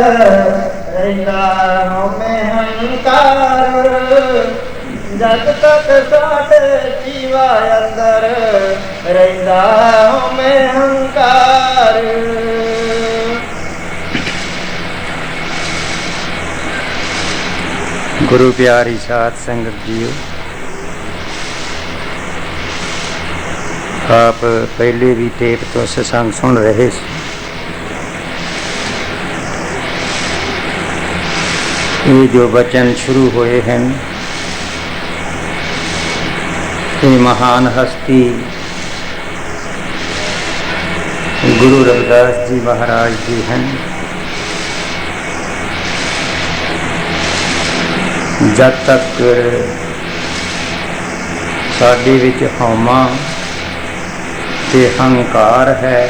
रहिंदा में हंकार जद तक साडे जीवा अंदर रहिंदा में हंकार। गुरु प्यारी साध संगत जीओ, आप पहले भी टेप तो सत्संग सुन रहे थे। ये जो वचन शुरू हुए हैं, ये महान हस्ती गुरु रविदास जी महाराज जी हैं। जब तक साडे विच हौमा ते हंकार है,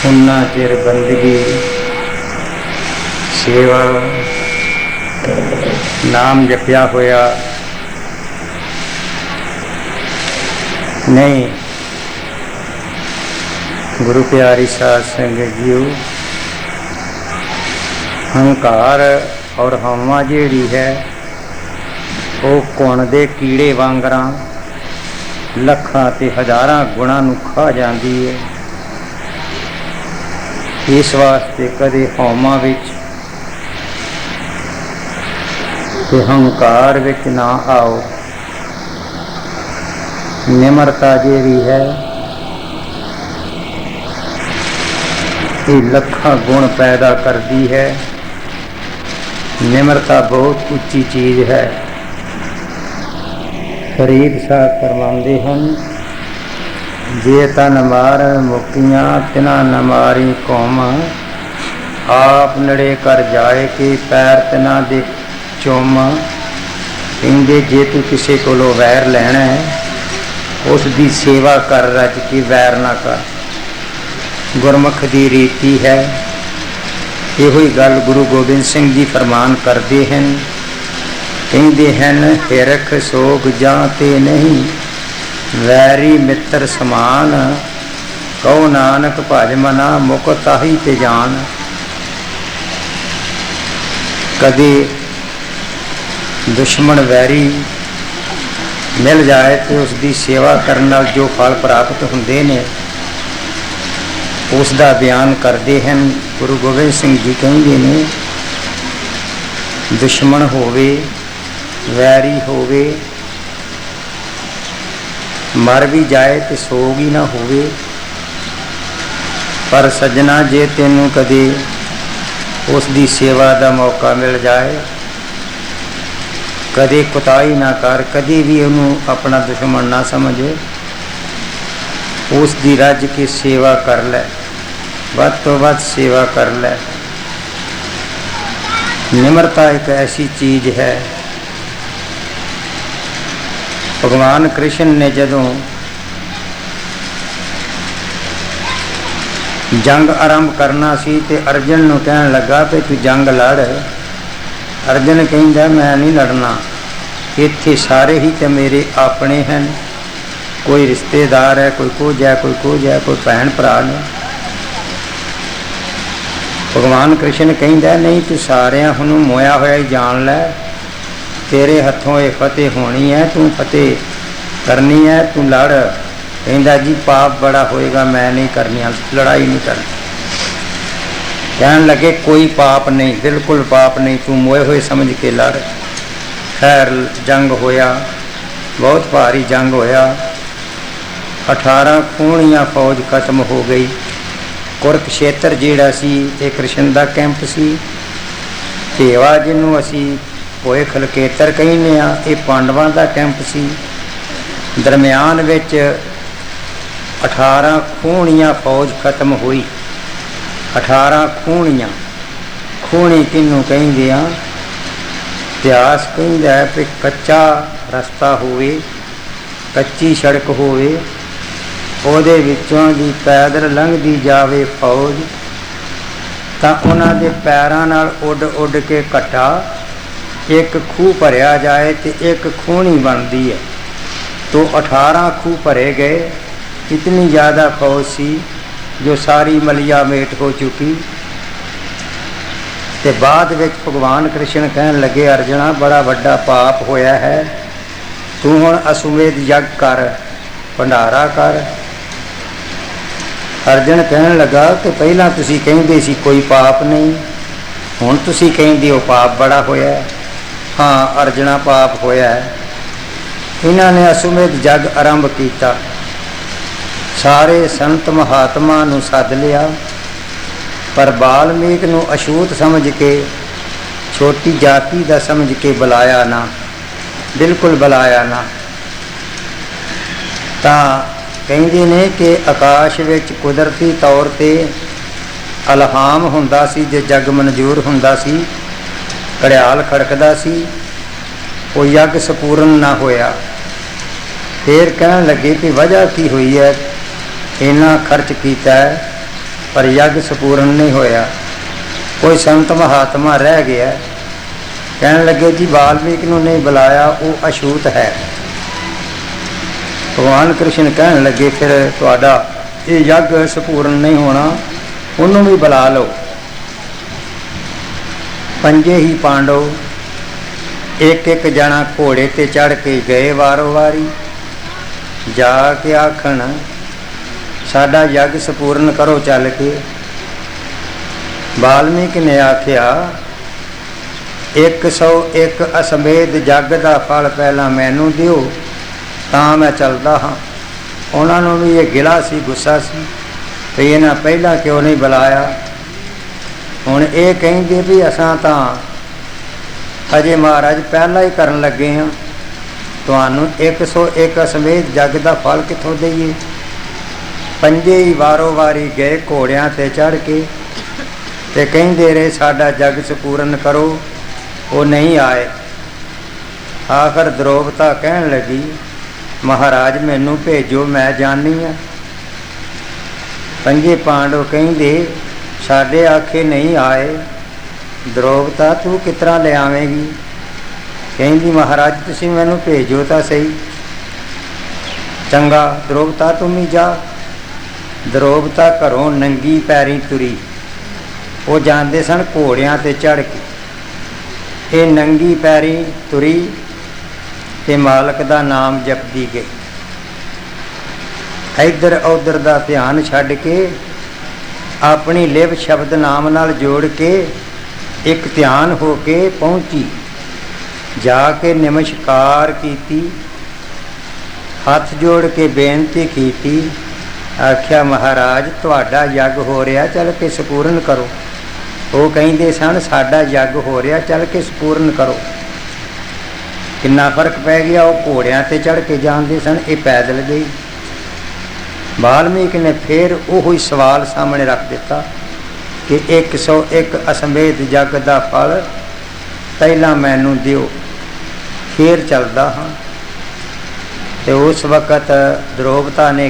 उन्ना चिर बंदगी सेवा नाम जपिया होया नहीं। गुरु प्यारी साध संगत जीओ, हंकार और हवा जिहड़ी है वो कुण दे कीड़े वांगरां लखां ते हज़ारां गुणां नूं खा जांदी है। इस वास्ते कदे हौमा विच ते हंकार विच ना आओ। निमरता जिहड़ी है ये लखां गुण पैदा करती है। निमरता बहुत उच्ची चीज़ है। फरीद साहब फरमाते हैं, जे तन मार मुक्तियाँ तिना न मारी कौम, आप नड़े कर जाए कि पैर तिना दे चुम। कहते जे तू किसी कोलों वैर लैना है उसकी सेवा कर, रज के वैर ना कर। गुरमुख की रीति है। यही गल गुरु गोबिंद सिंह जी फरमान करते हैं। कहते हैं हिरख सोग जाते नहीं, वैरी मित्र समान। कहो नानक भज मना मुक ताही ते जान। कदे दुश्मन वैरी मिल जाए तो उसकी सेवा करने नाल जो फल प्राप्त होंदे ने उसका बयान करते हैं। गुरु गोबिंद सिंह जी कहते हैं, दुश्मन होवे वैरी होवे मर भी जाए तो सोग ही ना होवे, पर सज्जना जे तेनू कदे उसकी सेवा का मौका मिल जाए, कदे कुताही ना कर, कभी भी उन्होंने अपना दुश्मन ना समझे, उसकी रज के सेवा कर ले, वध तो वध सेवा कर ले। निम्रता एक ऐसी चीज़ है। भगवान कृष्ण ने जदों जंग आरंभ करना सी ते अर्जन नूं कहन लगा कि तू जंग लड़। अर्जन कहंदा मैं नहीं लड़ना, इत्थे सारे ही तो मेरे अपने हैं। कोई रिश्तेदार है, कोई कुछ है, कोई कुछ है, कोई भैन भरा ने। भगवान कृष्ण कहंदा नहीं, तू सारियां नूं मोया होया ही जान लै, तेरे हथों ये फतेह होनी है, तू फतेह करनी है, तू लड़। कहंदा जी पाप बड़ा होएगा, मैं नहीं करनी, लड़ाई नहीं करनी। कहन लगे कोई पाप नहीं, बिल्कुल पाप नहीं, तू मोए हुए समझ के लड़। खैर जंग होया, बहुत भारी जंग होया। 18 खूनियां फौज खत्म हो गई। कुरुक्षेत्र जिहड़ा सी ये कृष्ण दा कैंप सी। धेवा जिन्हों असी होए खलकेतर कहने आ, ये पांडवां दा कैंप सी। दरम्यान विच 18 खूनियां फौज खत्म हुई। 18 खूनियां, खूनी किनू कहिंदे आ? इतिहास कहंदा है कि कच्चा रस्ता होवे, कच्ची सड़क होवे, ਉਹਦੇ ਵਿੱਚੋਂ ਦੀ ਪੈਦਲ ਲੰਘਦੀ ਜਾਵੇ ਫੌਜ ਤਾਂ ਉਹਨਾਂ ਦੇ ਪੈਰਾਂ ਨਾਲ ਉੱਡ ਉੱਡ ਕੇ ਘੱਟਾ ਇੱਕ ਖੂਹ ਭਰਿਆ ਜਾਏ ਤੇ ਇੱਕ ਖੂਹਣੀ ਬਣਦੀ ਹੈ। तो 18 खूह भरे गए। इतनी ज़्यादा फौज सी ਜੋ ਸਾਰੀ ਮਲੀਆ ਮੇਟ ਹੋ ਚੁੱਕੀ। ਤੇ ਬਾਅਦ ਵਿੱਚ ਭਗਵਾਨ ਕ੍ਰਿਸ਼ਨ ਕਹਿਣ ਲੱਗੇ, ਅਰਜਣਾ ਬੜਾ ਵੱਡਾ ਪਾਪ ਹੋਇਆ ਹੈ, ਤੂੰ ਹੁਣ ਅਸੁਮੇਧ ਯੱਗ ਕਰ, ਭੰਡਾਰਾ ਕਰ। ਅਰਜਨ ਕਹਿਣ ਲੱਗਾ ਕਿ ਪਹਿਲਾਂ ਤੁਸੀਂ ਕਹਿੰਦੇ ਸੀ ਕੋਈ ਪਾਪ ਨਹੀਂ, ਹੁਣ ਤੁਸੀਂ ਕਹਿੰਦੇ ਹੋ ਪਾਪ ਬੜਾ ਹੋਇਆ। ਹਾਂ ਅਰਜਣਾ, ਪਾਪ ਹੋਇਆ ਹੈ। ਇਹਨਾਂ ਨੇ ਅਸੁਮੇਧ ਜੱਗ ਆਰੰਭ ਕੀਤਾ, ਸਾਰੇ ਸੰਤ ਮਹਾਤਮਾ ਨੂੰ ਸੱਦ ਲਿਆ, ਪਰ ਬਾਲਮੀਕ ਨੂੰ ਅਛੂਤ ਸਮਝ ਕੇ, ਛੋਟੀ ਜਾਤੀ ਦਾ ਸਮਝ ਕੇ ਬੁਲਾਇਆ ਨਾ, ਬਿਲਕੁਲ ਬੁਲਾਇਆ ਨਾ। ਤਾਂ ਕਹਿੰਦੇ ਨੇ ਕਿ ਆਕਾਸ਼ ਵਿੱਚ ਕੁਦਰਤੀ ਤੌਰ 'ਤੇ ਇਲਹਾਮ ਹੁੰਦਾ ਸੀ, ਜੇ ਜੱਗ ਮਨਜ਼ੂਰ ਹੁੰਦਾ ਸੀ, ਘੜਿਆਲ ਖੜਕਦਾ ਸੀ, ਉਹ ਯੱਗ ਸੰਪੂਰਨ ਨਾ ਹੋਇਆ। ਫਿਰ ਕਹਿਣ ਲੱਗੇ ਕਿ ਵਜ੍ਹਾ ਕੀ ਹੋਈ ਹੈ, ਇੰਨਾ ਖਰਚ ਕੀਤਾ ਹੈ ਪਰ ਯੱਗ ਸੰਪੂਰਨ ਨਹੀਂ ਹੋਇਆ, ਕੋਈ ਸੰਤ ਮਹਾਤਮਾ ਰਹਿ ਗਿਆ। ਕਹਿਣ ਲੱਗੇ ਜੀ ਵਾਲਮੀਕ ਨੂੰ ਨਹੀਂ ਬੁਲਾਇਆ, ਉਹ ਅਛੂਤ ਹੈ। ਭਗਵਾਨ ਕ੍ਰਿਸ਼ਨ ਕਹਿਣ ਲੱਗੇ ਫਿਰ ਤੁਹਾਡਾ ਇਹ ਯੱਗ ਸੰਪੂਰਨ ਨਹੀਂ ਹੋਣਾ, ਉਹਨੂੰ ਵੀ ਬੁਲਾ ਲਓ। ਪੰਜੇ ਹੀ ਪਾਂਡਵ ਇੱਕ ਇੱਕ ਜਣਾ ਘੋੜੇ ਤੇ ਚੜ੍ਹ ਕੇ ਗਏ, ਵਾਰੋ ਵਾਰੀ ਜਾ ਕੇ ਆਖਣ ਸਾਡਾ ਯੱਗ ਸੰਪੂਰਨ ਕਰੋ ਚੱਲ ਕੇ। ਵਾਲਮੀਕ ਨੇ ਆਖਿਆ 101 ਅਸਮੇਧ ਜੱਗ ਦਾ ਫਲ ਪਹਿਲਾਂ ਮੈਨੂੰ ਦਿਓ ਤਾਂ ਮੈਂ ਚੱਲਦਾ ਹਾਂ। ਉਹਨਾਂ ਨੂੰ ਵੀ ਇਹ ਗਿਲਾ ਸੀ, ਗੁੱਸਾ ਸੀ ਵੀ ਇਹਨਾਂ ਪਹਿਲਾਂ ਕਿਉਂ ਨਹੀਂ ਬੁਲਾਇਆ। ਹੁਣ ਇਹ ਕਹਿੰਦੇ ਵੀ ਅਸਾਂ ਤਾਂ ਅਜੇ ਮਹਾਰਾਜ ਪਹਿਲਾਂ ਹੀ ਕਰਨ ਲੱਗੇ ਹਾਂ, ਤੁਹਾਨੂੰ 101 ਅਸਮੇਧ ਜੱਗ ਦਾ ਫਲ ਕਿੱਥੋਂ ਦੇਈਏ। ਪੰਜੇ ਹੀ ਵਾਰੋ ਵਾਰੀ ਗਏ ਘੋੜਿਆਂ ਤੇ ਚੜ੍ਹ ਕੇ ਤੇ ਕਹਿੰਦੇ ਰਹੇ ਸਾਡਾ ਜੱਗ ਸੰਪੂਰਨ ਕਰੋ, ਉਹ ਨਹੀਂ ਆਏ। ਆਖਰ ਦ੍ਰੋਪਦਾ ਕਹਿਣ ਲੱਗੀ ਮਹਾਰਾਜ ਮੈਨੂੰ ਭੇਜੋ, ਮੈਂ ਜਾਣੀ ਹਾਂ। ਪੰਜੇ ਪਾਂਡਵ ਕਹਿੰਦੇ ਸਾਡੇ ਆਖੇ ਨਹੀਂ ਆਏ। ਦ੍ਰੋਪਦਾ ਤੂੰ ਕਿਸ ਤਰ੍ਹਾਂ ਲਿਆਵੇਂਗੀ? ਕਹਿੰਦੀ ਮਹਾਰਾਜ ਤੁਸੀਂ ਮੈਨੂੰ ਭੇਜੋ ਤਾਂ ਸਹੀ। ਚੰਗਾ ਦ੍ਰੋਪਦਾ ਤੂੰ ਵੀ ਜਾ। ਦ੍ਰੋਪਦਾ ਘਰੋਂ ਨੰਗੀ ਪੈਰੀਂ ਤੁਰੀ, ਉਹ ਜਾਂਦੇ ਸਨ ਘੋੜਿਆਂ ਤੇ ਚੜ੍ਹ ਕੇ। ਇਹ ਨੰਗੀ ਪੈਰੀਂ ਤੁਰੀ ਤੇ ਮਾਲਕ ਦਾ ਨਾਮ ਜਪਦੀ ਗਈ, ਇੱਧਰ ਉੱਧਰ ਦਾ ਧਿਆਨ ਛੱਡ ਕੇ ਆਪਣੀ ਲਿਵ ਸ਼ਬਦ ਨਾਮ ਨਾਲ ਜੋੜ ਕੇ ਇੱਕ ਧਿਆਨ ਹੋ ਕੇ ਪਹੁੰਚੀ। ਜਾ ਕੇ ਨਮਸਕਾਰ ਕੀਤੀ, ਹੱਥ ਜੋੜ ਕੇ ਬੇਨਤੀ ਕੀਤੀ, ਆਖਿਆ ਮਹਾਰਾਜ ਤੁਹਾਡਾ ਯੱਗ ਹੋ ਰਿਹਾ, ਚੱਲ ਕੇ ਸੰਪੂਰਨ ਕਰੋ। ਉਹ ਕਹਿੰਦੇ ਸਨ ਸਾਡਾ ਯੱਗ ਹੋ ਰਿਹਾ, ਚੱਲ ਕੇ ਸੰਪੂਰਨ ਕਰੋ। ਕਿੰਨਾ ਫਰਕ ਪੈ ਗਿਆ, ਉਹ ਘੋੜਿਆਂ ਤੇ ਚੜ੍ਹ ਕੇ ਜਾਂਦੇ ਸਨ, ਇਹ ਪੈਦਲ ਗਈ। ਵਾਲਮੀਕ ਨੇ ਫਿਰ ਉਹੋ ਹੀ ਸਵਾਲ ਸਾਹਮਣੇ ਰੱਖ ਦਿੱਤਾ ਕਿ 101 ਅਸਮੇਧ ਜੱਗ ਦਾ ਫਲ ਪਹਿਲਾਂ ਮੈਨੂੰ ਦਿਓ, ਫਿਰ ਚੱਲਦਾ ਹਾਂ। ਤੇ ਉਸ ਵਕਤ ਦ੍ਰੋਪਦਾ ਨੇ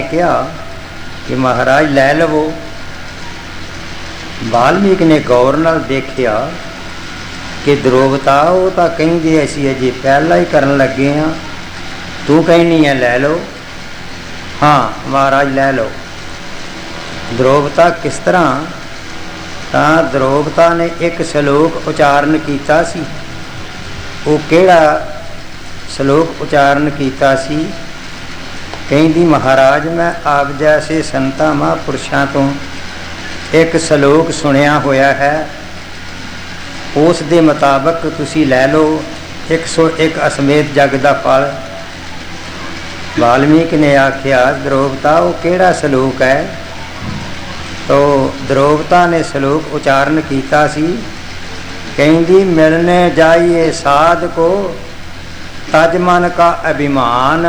ਕਿਹਾ ਕਿ ਮਹਾਰਾਜ ਲੈ ਲਵੋ। ਵਾਲਮੀਕ ਨੇ ਗੌਰ ਨਾਲ ਦੇਖਿਆ ਕਿ ਦ੍ਰੋਪਦਾ ਉਹ ਤਾਂ ਕਹਿੰਦੀ ਅਸੀਂ ਅਜੇ ਪਹਿਲਾਂ ਹੀ ਕਰਨ ਲੱਗੇ ਹਾਂ, ਤੂੰ ਕਹਿੰਦੀ ਹੈ ਲੈ ਲਓ। ਹਾਂ ਮਹਾਰਾਜ ਲੈ ਲਓ। ਦ੍ਰੋਪਦਾ ਕਿਸ ਤਰ੍ਹਾਂ? ਤਾਂ ਦ੍ਰੋਪਦਾ ਨੇ ਇੱਕ ਸ਼ਲੋਕ ਉਚਾਰਨ ਕੀਤਾ ਸੀ। ਉਹ ਕਿਹੜਾ ਸ਼ਲੋਕ ਉਚਾਰਨ ਕੀਤਾ ਸੀ? ਕਹਿੰਦੀ ਮਹਾਰਾਜ ਮੈਂ ਆਪ ਜੈਸੇ ਸੰਤਾਂ ਮਹਾਂਪੁਰਸ਼ਾਂ ਤੋਂ ਇੱਕ ਸ਼ਲੋਕ ਸੁਣਿਆ ਹੋਇਆ ਹੈ, ਉਸ ਦੇ ਮੁਤਾਬਕ ਤੁਸੀਂ ਲੈ ਲਓ 101 ਅਸਮੇਧ ਜੱਗ ਦਾ ਫਲ। ਵਾਲਮੀਕ ਨੇ ਆਖਿਆ ਦ੍ਰੋਪਦਾ ਉਹ ਕਿਹੜਾ ਸ਼ਲੋਕ ਹੈ? ਤੋ ਦ੍ਰੋਪਦਾ ਨੇ ਸ਼ਲੋਕ ਉਚਾਰਨ ਕੀਤਾ ਸੀ। ਕਹਿੰਦੀ ਮਿਲਨੇ ਜਾਈਏ ਸਾਧ ਕੋ ਤਜ ਮਨ ਕਾ ਅਭਿਮਾਨ,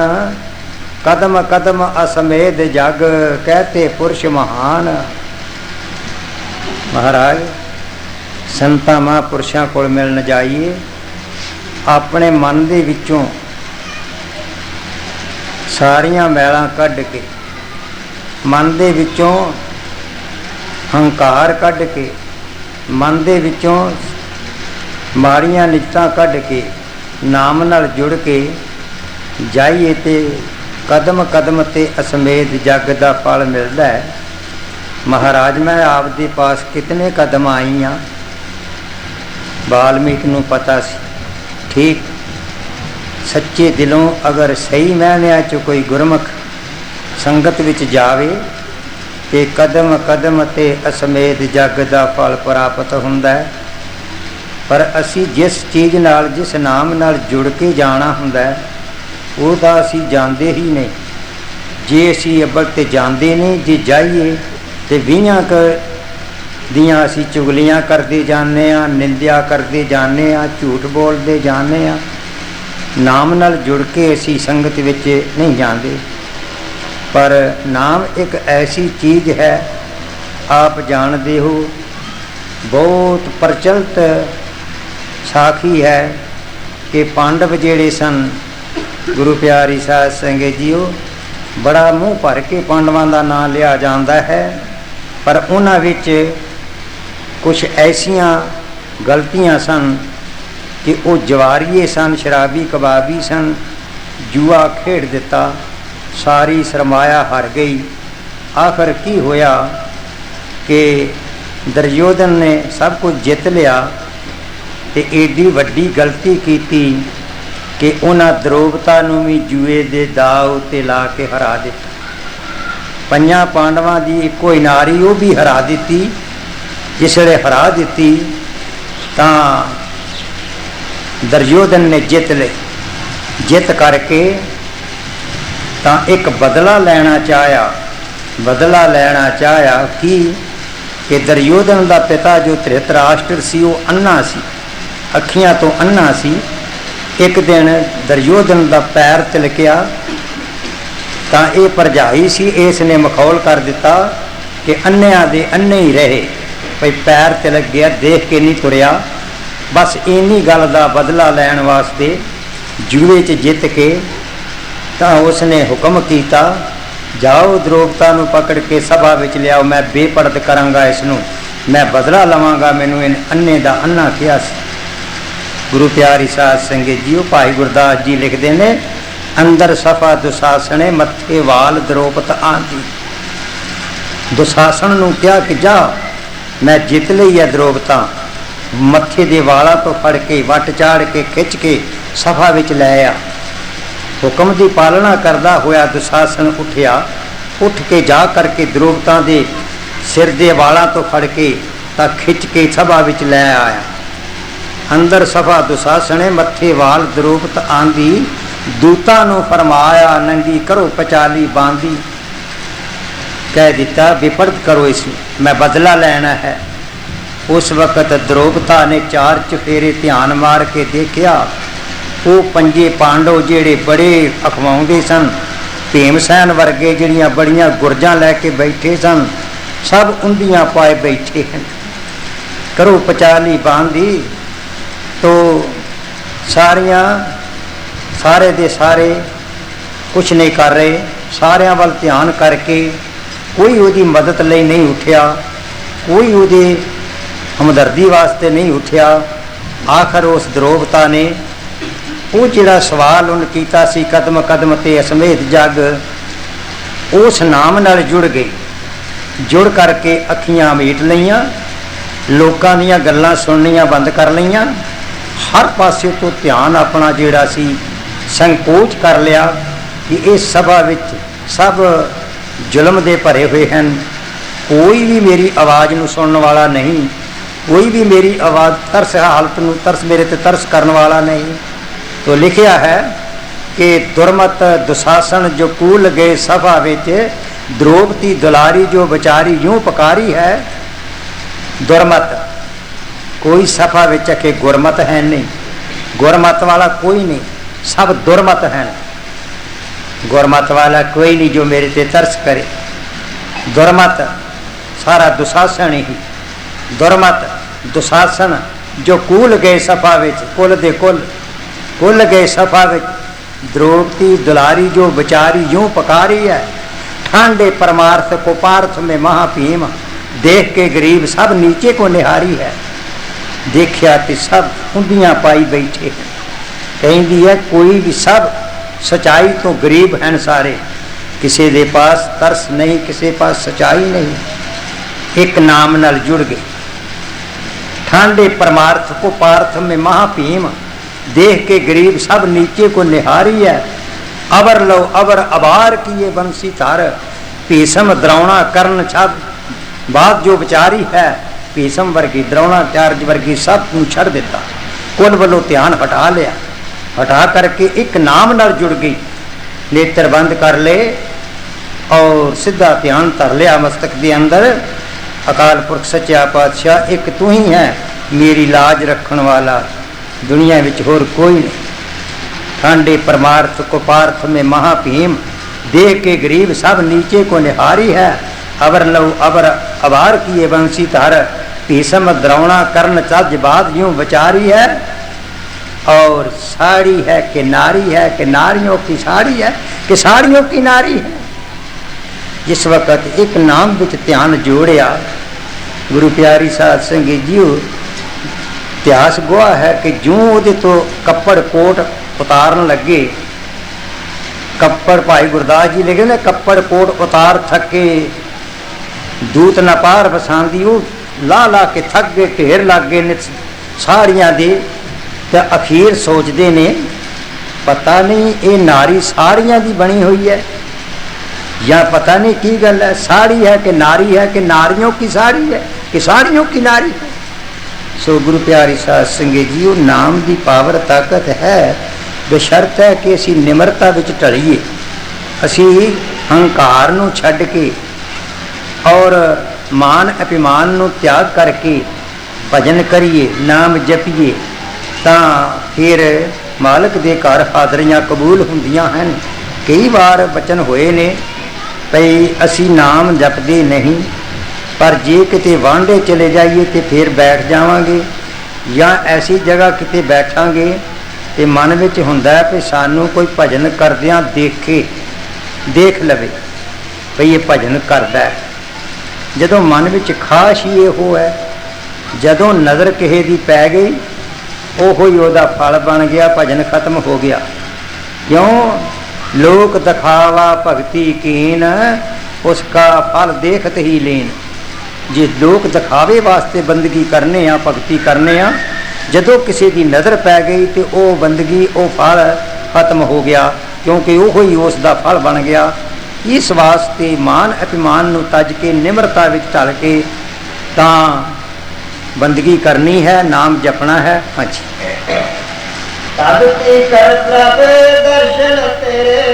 ਕਦਮ ਕਦਮ ਅਸਮੇਧ ਜਗ ਕਹਤੇ ਪੁਰਸ਼ ਮਹਾਨ। ਮਹਾਰਾਜ ਸੰਤਾਂ ਮਹਾਂਪੁਰਸ਼ਾਂ ਕੋਲ ਮਿਲਣ ਜਾਈਏ, ਆਪਣੇ ਮਨ ਦੇ ਵਿੱਚੋਂ ਸਾਰੀਆਂ ਮੈਲਾਂ ਕੱਢ ਕੇ, ਮਨ ਦੇ ਵਿੱਚੋਂ ਹੰਕਾਰ ਕੱਢ ਕੇ, ਮਨ ਦੇ ਵਿੱਚੋਂ ਮਾੜੀਆਂ ਨਿਸ਼ਚਾਂ ਕੱਢ ਕੇ, ਨਾਮ ਨਾਲ ਜੁੜ ਕੇ ਜਾਈਏ ਤੇ कदम कदम ते असमेत जग दा फल मिलता है। महाराज मैं आपदे पास कितने कदम आई हाँ। वाल्मीकि नूं पता सी ठीक सच्चे दिलों अगर सही मैनिया च कोई गुरमुख संगत विच जावे ते कदम कदम ते असमेत जग दा फल प्राप्त हुंदा है। पर असी जिस चीज़ नाल जिस नाम नाल जुड़ के जाना हुंदा है वो तो असी जानते ही नहीं। जे असी अब्बल ते जानते नहीं, जे जाइए तो 20 दियां असी चुगलियां करते जाने, निंदिया करते जाने, झूठ बोलते जाने। नाम नाल जुड़ के असी संगत विच नहीं जानते। पर नाम एक ऐसी चीज़ है, आप जानते हो, बहुत प्रचलित साखी है कि पांडव जेड़े सन गुरु प्यारी साध संगत जीओ बड़ा मूँह भर के पांडवां दा नाम लिया जाता है। पर उन्हां विच कुछ ऐसियां गलतियां सन कि वो जवारीए सन, शराबी कबाबी सन, जुआ खेड दिता, सारी सरमाया हार गई। आखिर की होया कि दुर्योधन ने सब कुछ जित लिया ते एडी वड्डी गलती की कि उन्हां द्रोपता नूं भी जुए दे दाव ते ला के हरा दिता। 5 पांडवां दी इक्को ही नारी वो भी हरा दी। जिसले हरा दी तां दुर्योधन ने जित ले, जित करके तां एक बदला लेना चाहया। बदला लेना चाहया कि दुर्योधन का पिता जो धृतराष्ट्र सी वो अन्ना सी, अखियां तो अन्ना सी। एक दिन दुर्योधन का पैर तिलकिया तां ये भरजाई सी, इसने मखौल कर दिता कि अन्निया दे अन्ने ही रहे, भाई पैर तिलक गया देख के नहीं तुरया। बस इन्नी गल का बदला लैन वास्ते जुए च जित के तां उसने हुक्म किया, जाओ द्रोपता नूं पकड़ के सभा विच लियाओ, मैं बेपरद करांगा, इसनूं मैं बदला लवांगा, मैनूं इन अन्ने दा अन्ना किया सी। गुरु प्यारी साध संगत जीओ भाई गुरदास जी लिखते हैं, अंदर सफा दुशासने मत्थे वाल द्रोपत आंदी। दुशासन नूं क्या कि जा मैं जित लई है द्रोपता, मत्थे दे वाला तो फड़ के वट चाड़ के खिंच के सभा विच लै आ। हुक्म की पालना करदा होया दुशासन उठिया, उठ के जा करके द्रोपता दे सिर दे वाला तो फड़ के तां खिंच के सभा विच लै आया। अंदर सभा दुशासने मत्थे वाल द्रोपत आंदी, दूता नूं फरमाया नंगी करो पचाली बांधी। कह दिता विपरीत करो, इस मैं बदला लेना है। उस वक्त द्रोपता ने 4 चफेरे ध्यान मार के देखा, वो 5 पांडव जेड़े बड़े अखवाउंदे सन, भीमसैन वर्गे जड़ियाँ बड़ियाँ गुरजां लैके बैठे सन, सब उंदियां पाए बैठे हैं। करो पचाली बांधी। तो सारियां सारे दे सारे कुछ नहीं कर रहे, सारियां वाल ध्यान करके कोई उहदी मदद लई नहीं उठिया, कोई उहदे हमदर्दी वास्ते नहीं उठिया। आखिर उस द्रोपता ने वो जिहड़ा सवाल उन कीता सी कदम कदम ते असमेत जग, उस नाम नाल जुड़ गई। जुड़ करके अखियां मीट लईयां, लोकां दीयां गल्लां सुननियां बंद कर लईयां, हर पासे तो ध्यान अपना जिहड़ा सी संकोच कर लिया कि इस सभा विच सब जुल्म दे भरे हुए हैं, कोई भी मेरी आवाज़ नूं सुनने वाला नहीं, कोई भी मेरी आवाज़ तरस हालत नूं तरस मेरे ते तरस करने वाला नहीं। तो लिखिया है कि दुर्मत दुशासन जो कूल गए सभा विच, द्रौपदी दुलारी जो बेचारी यूं पुकारी है। दुर्मत कोई सभा विच के गुरमत है नहीं, गुरमत वाला कोई नहीं, सब दुर्मत हैं। गुरमत वाला कोई नहीं जो मेरे ते तरस करे। दुर्मत सारा दुशासन ही, दुर्मत दुशासन जो कूल गए सभा विच, कुल दे कुल गए सभा विच। द्रौपदी दुलारी जो बेचारी यूं पुकारी है, ठांडे परमार्थ को पार्थ में महाभीम, देख के गरीब सब नीचे को निहारी है। देखिया तो सब उंदियां पाई बैठे हैं, कहीं है कोई भी सब सच्चाई तो गरीब हैं सारे, किसी दे पास तरस नहीं, किसी पास सच्चाई नहीं। एक नाम नाल जुड़ गए, ठांडे परमार्थ को पार्थ में महाभीम, देख के गरीब सब नीचे को निहारी है। अवर लो अवर अबार किए बंसी तार, भीषम द्रोणा कर्ण छब बात जो विचारी है। भीषम वर्गी द्रोणाचार्य वर्गी सब ਨੂੰ ਛੱਡ ਦਿੱਤਾ, कुल वालों ध्यान हटा लिया, हटा करके एक नाम नाल जुड़ गई, नेत्र बंद कर ले और सीधा ध्यान धर लिया मस्तक के अंदर। अकाल पुरख सच्चा पातशाह एक तू ही है, मेरी लाज रखने वाला, दुनिया विच होर कोई नहीं। ठांडे परमार्थ को पार्थ में महाभीम, देख के गरीब सब नीचे को निहारी है। अवर लव अवर अबार किए बंसी तार, भीषम द्रोणा कर्ण चज बात यूं विचारी है। और साड़ी है कि नारी है, कि नारियों की साड़ी है, कि साड़ियों की नारी है। जिस वक्त एक नाम विच ध्यान जोड़िया, गुरु प्यारी साध संगत जी इतिहास गवाह है कि जूं उहदे तो कपड़ कोट उतारन लगे, कपड़ भाई गुरदास जी लिखे ने, कपड़ कोट उतार थके दूत न पार बसांदी, ला ला के थक गए, ढेर लग गए ने साड़ियां दे। ते अखीर सोचते ने पता नहीं ये नारी साड़ियां दी बनी हुई है या पता नहीं की गल है, साड़ी है कि नारी है, कि नारियों की साड़ी है, कि साड़ियों की नारी है। सो गुरु प्यारी साध संगत जी, नाम की पावर ताकत है, बशर्त है कि असी निमरता विच ढलीए, असी हंकार नूं छड्ड के और मान अभिमान नूं त्याग करके भजन करिए, नाम जपीए, तां फिर मालक दे घर हाज़रियां कबूल हुंदियां हैं। कई बार बचन होए ने भई असी नाम जपदे नहीं, पर जे किते वांडे चले जाइए तो फिर बैठ जावांगे, या ऐसी जगह किते बैठांगे तो मन विच हुंदा है कि सानू कोई भजन करदियां देख लवे भई ये भजन करदा है। जदों मन विच खाश ही इहो है, जदों नज़र किसे दी पै गई ओहो ही ओदा फल बन गया, भजन खत्म हो गया। क्यों? लोक दिखावा भगती कीन, उसका फल देखत ही लीन। जे लोक दिखावे वास्ते बंदगी करने आ, भगती करने आ, जदों किसी की नज़र पै गई तो वह बंदगी वो फल खत्म हो गया, क्योंकि ओहो ही उसका फल बन गया। इस वास्ते मान अभिमान नूं तज के निमरता विच ढल के तां बंदगी करनी है, नाम जपना है। हाँ जी, तदती कर प्रभ दर्शन तेरे,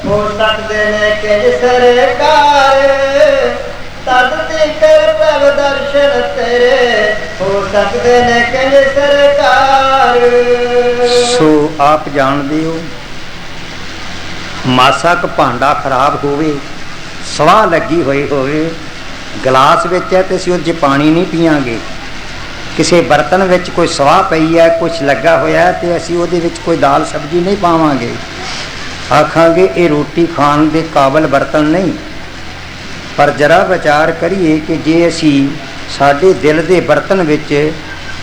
हो सकते ने किंज सरकार। तदती कर प्रभ दर्शन तेरे, हो सकते ने किंज सरकार। सो आप जानते हो, मासा क भांडा खराब होवे, सवाह लगी हुई होवे, गिलास विच है तो असीं उहदे च पानी नहीं पीआंगे। किसी बर्तन विच कोई सवाह पई है, कुछ लगा होया है तो असीं उहदे विच कोई दाल सब्जी नहीं पावांगे, आखांगे ये रोटी खाण दे काबल बर्तन नहीं। पर जरा विचार करिए कि जे असी साडे दिल दे बर्तन विच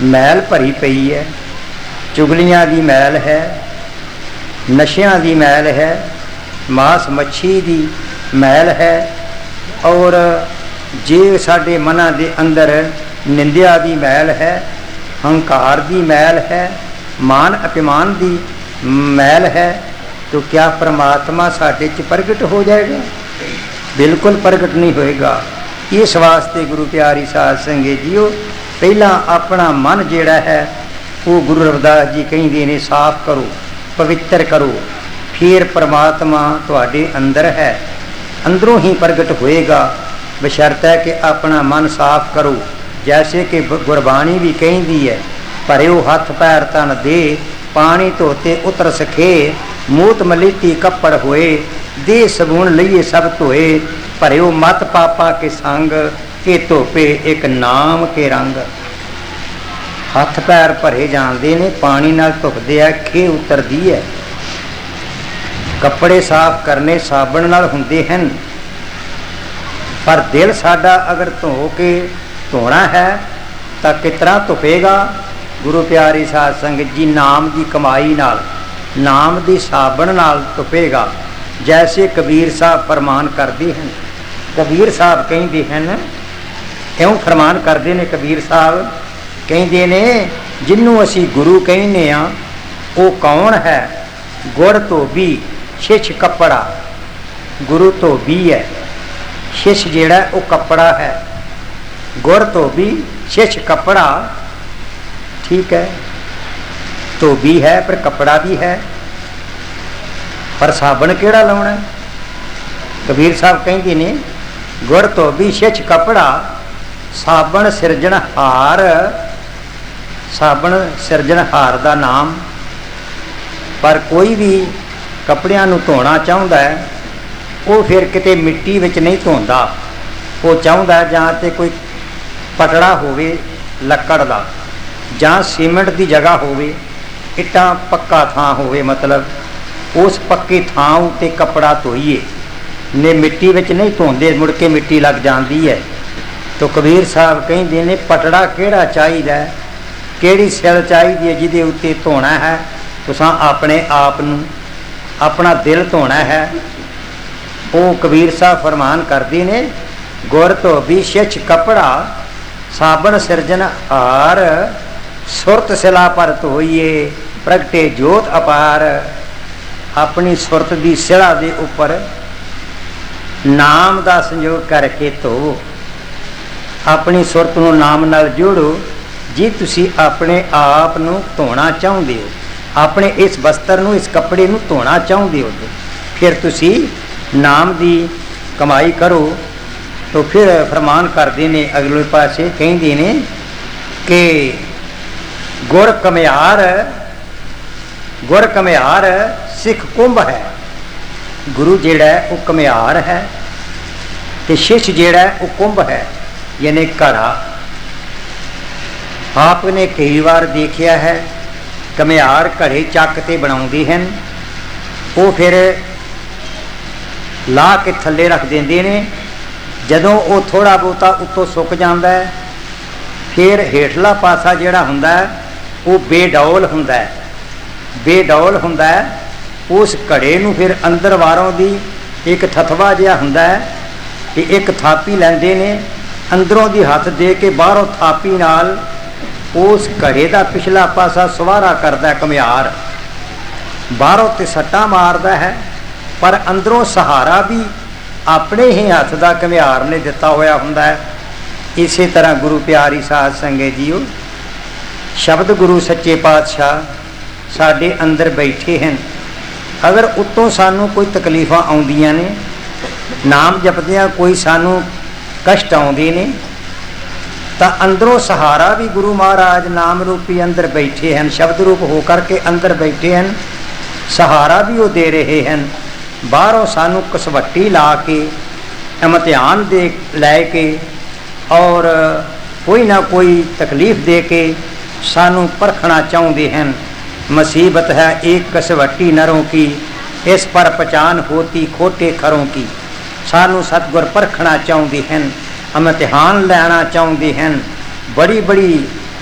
मैल भरी पई है, चुगलियां दी मैल है, नशियां दी मैल है, मांस मच्छी दी मैल है, और जे साडे मना दे अंदर निंदिया दी मैल है, हंकार दी मैल है, मान अभिमान दी मैल है, तो क्या परमात्मा साडे च प्रगट हो जाएगा? बिल्कुल प्रगट नहीं होएगा। इस वास्ते गुरु प्यारी साध संगत जीओ, पहला अपना मन जिहड़ा है वो गुरु रविदास जी कहिंदे ने साफ करो, पवित्र करो, फिर परमात्मा तुहाडे अंदर है, अंदरों ही प्रगट होएगा। बशर्त है कि अपना मन साफ करो, जैसे कि गुरबाणी भी कहिंदी है, भरियो हथ पैर तन दे, पानी धोते उतर सखे, मूत मलीती कपड़ होए, दे सबून लईए सब धोए, भरियो मत पापा के संग, के धोपे एक नाम के रंग। हथ पैर भरे जाते ने, पानी नाल धुखदे है, खे उतरदी है। कपड़े साफ करने साबण नाल हुंदे हन, पर दिल साडा अगर धो के धोना है तो कितना धुपेगा? गुरु प्यारी साध संगत जी नाम की कमाई नाल, नाम दी साबण नाल धुपेगा। जैसे कबीर साहब फरमान करते हैं, कबीर साहब कहते हैं, क्यों फरमान करते हैं कबीर साहब कहते ने, जिन्हों असी गुरु कहने वो कौन है? गुड़ धोबी शिश कपड़ा। गुरु धोबी है, शिश जेड़ा वो कपड़ा है। गुड़ धोबी शिश कपड़ा, ठीक है, धोबी है पर कपड़ा भी है, पर साबण केड़ा लाउणा? कबीर साहब कहते ने, गुड़ धोबी शिश कपड़ा, साबण सिरजनहार। साबण सिरजनहार दा नाम। पर कोई भी कपड़ियां नूं धोना चाहुंदा है, वो फिर किते मिट्टी विच नहीं धोंदा, वो चाहुंदा जां ते कोई पटड़ा होवे लक्कड़ दा, जां सीमेंट दी जगह होवे, इट्टां पक्का थां होवे, मतलब उस पक्की थां उत्ते कपड़ा धोईए ने, मिट्टी विच नहीं धोंदे, मुड़ के मिट्टी लग जाती है। तो कबीर साहब कहते ने, पटड़ा केड़ा चाहिदा, केड़ी सिल चाहिदी है जिहदे उत्ते धोना है? तुसां अपने आप नूं, अपना दिल धोना है। वो कबीर साहब फरमान करते ने, गुर धोबी शिच कपड़ा, साबण सिरजनहार, सुरत सिला पर धोइए, प्रगटे जोत अपार। अपनी सुरत की सिला के उपर नाम का संयोग करके धो, अपनी सुरत को नाम नाल जोड़ो। जे तुसी अपने आप नूं धोना चाहुंदे हो, अपने इस वस्त्र नूं, इस कपड़े नूं धोना चाहुंदे हो, तो फिर तुसी नाम की कमाई करो। तो फिर फरमान करते ने, अगले पासे कहते ने कि गुर कमियार, गुर कमियार सिख कुंभ है। गुरु जेड़ा है वो कमियार है, तो शिष्य जेड़ा है वो कुंभ है, यानी घड़ा। आपने कई बार देखा है, कमियार घड़े चक ते बनाउंदे हैं, वो फिर ला के थल्ले रख देंदे ने। जदों वो थोड़ा बहुता उत्तों सुक जाता है, फिर हेठला पासा जिहड़ा हुंदा है वो बेडौल हुंदा है। बेडौल हुंदा है, उस घड़े नूं फिर अंदर वारों दी एक थथवा जिहा हुंदा है, ते एक थापी लैंदे ने, अंदरों दी हथ दे के बाहरों थापी नाल उस घड़े का पिछला पासा सवारा करता है कमियार। बाहरों ते सट्टा मारदा है, पर अंदरों सहारा भी अपने ही हथ का कमियार ने दिता होया हुंदा है। इसी तरह गुरु प्यारी साध संगत जीओ, शब्द गुरु सच्चे पातशाह साडे अंदर बैठे हैं। अगर उत्तों सानू कोई तकलीफां आउंदियां ने, नाम जपदियां कोई सानू कष्ट आउंदे ने, तो अंदरों सहारा भी गुरु महाराज नाम रूपी अंदर बैठे हैं, शब्द रूप होकर के अंदर बैठे हैं, सहारा भी वो दे रहे हैं। बाहरों सानू कसवट्टी ला के, इम्तिहान दे लैके, और कोई ना कोई तकलीफ दे के सानू परखना चाहते हैं। मुसीबत है एक कसवट्टी नरों की, इस पर पहचान होती खोटे खरों की। सानू सतगुर परखना चाहते हैं, इम्तिहान लेना चाहते हैं। बड़ी बड़ी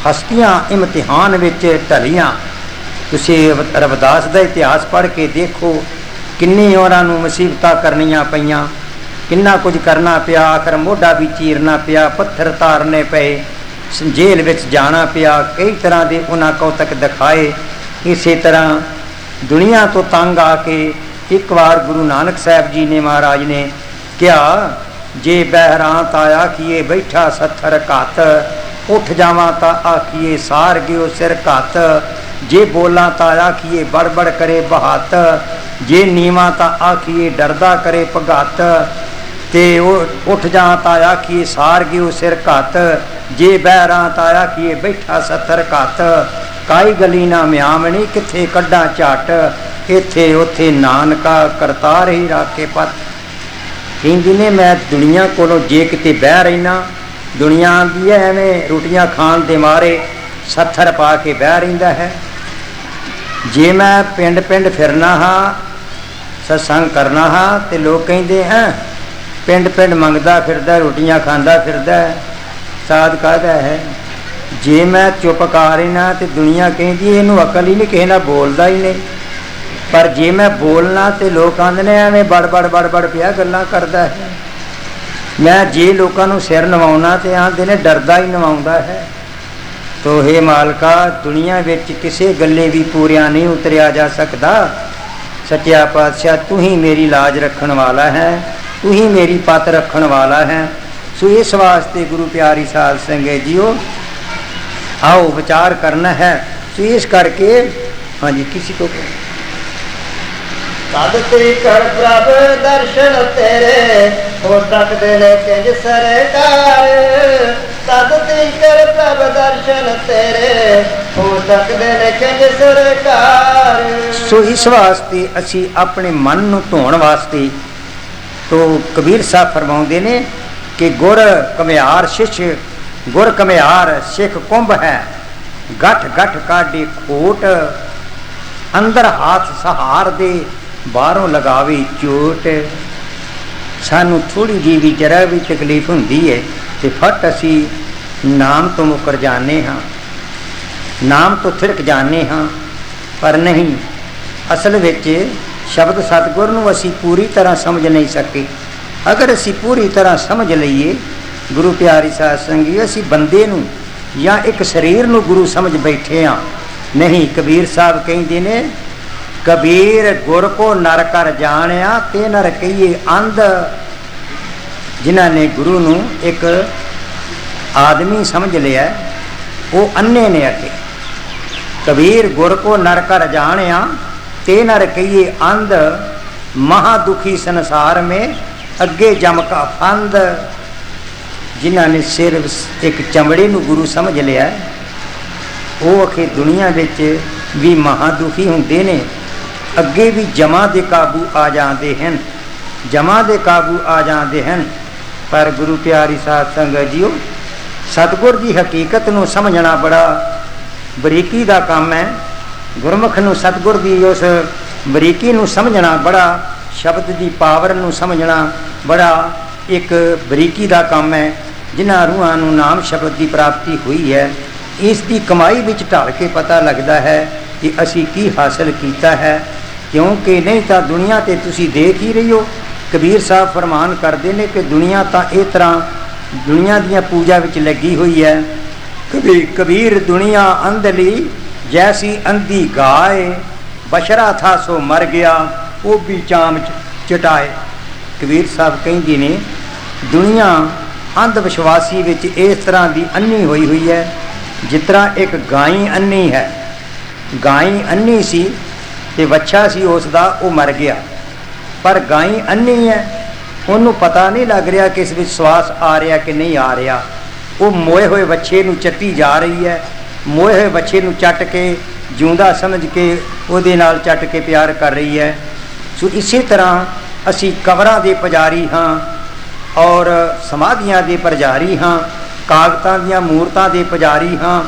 हस्तियां इम्तिहान विच ढलियां। तुसीं रविदास का इतिहास पढ़ के देखो, किन्नी औरां नूं मुसीबतां करनियां पईयां, किन्ना कुछ करना पिया, आखिर मोढा भी चीरना पिया, पत्थर तारने पे, जेल विच जाना पिया, कई तरह के उन्हां कौतक दिखाए। इसी तरह दुनिया तो तंग आके एक बार गुरु नानक साहब जी ने महाराज ने क्या, जे बहरां ता आखिए बैठा सत्थर घत, उठ जावां ता आखिए सार गयो सिर घत, जे बोलां ता आखिए बड़बड़ करे बहात, जे नीवां ता आखिए डरदा करे भगत, ते उठ जा ता आखिए सार गयो सिर घत, जे बहरां ता आखिए बैठा सत्थर घत, काई गली ना म्यामणी किथे कड्डा झट, इथे उथे नानका करतार ही राखे पत। कहंदी ने मैं दुनिया कोलों जे किते बह रहीना, दुनिया दी एवें रोटियां खाण दे मारे सत्थर पा के बह रहिंदा है। जे मैं पिंड पिंड फिरना हाँ, सत्संग करना हाँ, तो लोग कहते हैं पिंड पिंड मंगदा फिरदा, रोटियां खांदा फिरदा, साध कहता है। जे मैं चुप कर रही ना, तो दुनिया कहती इनू अकल ही नहीं, किसी ना बोलता ही नहीं, पर जे मैं बोलना तो लोग आंदे ने एवें बड़ बड़ पिया गल्लां करदा है। मैं जे लोगों को सिर नवाउना तो आंदे ने डरदा ही नवाउंदा है। तो हे मालका, दुनिया विच किसी गल्ले भी पूरिया नहीं उतरिया जा सकता। सच्चा पातशाह तू ही मेरी लाज रखण वाला है, तू ही मेरी पत रखण वाला है। सो इस वास्ते गुरु प्यारी साध संगत जीओ आओ विचार करना है। सो इस करके हाँ जी किसी को तद कर प्रभ दर्शन तेरे हो सकते ने किंज सरकार। तद कर प्रभ दर्शन तेरे हो सकते ने किंज सरकार। सो इस वास्ते असी अपने मन नूं धोण वास्ते तो कबीर साहब फरमाउंदे ने कि गुर कमियार शिष्य गुर कमियार सिख कुंभ है। गठ गठ काढ़े खोट अंदर हाथ सहार दे बाहरों लगावे चोट। सानू थोड़ी जी भी जरा भी तकलीफ हुंदी है तो फट असी नाम तो मुकर जाने हाँ, नाम तो थिड़क जाने हाँ। पर नहीं, असल विच शब्द सतगुर नूं असी पूरी तरह समझ नहीं सके। अगर असी पूरी तरह समझ लईए गुरु प्यारी साध संगी, असी बंदे नूं या एक शरीर नूं गुरु समझ बैठे हाँ। नहीं, कबीर साहब कहते ने कबीर गुर को नर कर जानिया ते नर कहिए अंध। जिन्हां ने गुरु नूं एक आदमी समझ लिया वो अन्ने ने आके कबीर गुर को नर कर जानिया ते नर कहिए अंध। महादुखी संसार में अगे जम का फंद। जिन्हां ने सिर एक चमड़े नूं गुरु समझ लिया वो आखे दुनिया विच भी महादुखी हुंदे ने, अगे भी जमा दे काबू आ जाते हैं, जमा दे काबू आ जाते हैं। पर गुरु प्यारी साध संगत जीओ सतगुर की हकीकत नूं समझना बड़ा बरीकी का काम है। गुरमुख नूं सतगुर की उस बरीकी नूं समझना बड़ा, शब्द की पावर नूं समझना बड़ा एक बरीकी का काम है। जिन्हां रूहां नूं नाम शब्द की प्राप्ति हुई है, इसकी कमाई विच ढल के पता लगता है कि असी की हासिल किया है। क्योंकि नहीं तो दुनिया ते तुसी देख ही रही हो। कबीर साहब फरमान करते हैं कि दुनिया तो इस तरह दुनिया दियां पूजा विच लगी हुई है। कबीर दुनिया अंधली जैसी अंधी गाय, बशरा था सो मर गया वो भी चाम चटाए। कबीर साहब कहते ने दुनिया अंधविश्वासी विच इस तरह की अन्नी हुई है जिस तरह एक गाय अन्नी है। गाय अन्नी सी ते बच्चा सी उसका वो मर गया, पर गाय अन्नी है, उन्होंने पता नहीं लग रहा कि इस विच श्वास आ रहा कि नहीं आ रहा। वो मोए हुए बच्चे नूं चट्टी जा रही है, मोए हुए बच्चे नूं चट के जिउंदा समझ के उहदे नाल चट के प्यार कर रही है। सो इसी तरह असी कबरां दे पुजारी हाँ और समाधियां दे पुजारी हाँ, कागतां दीयां मूरतां दे पुजारी हाँ,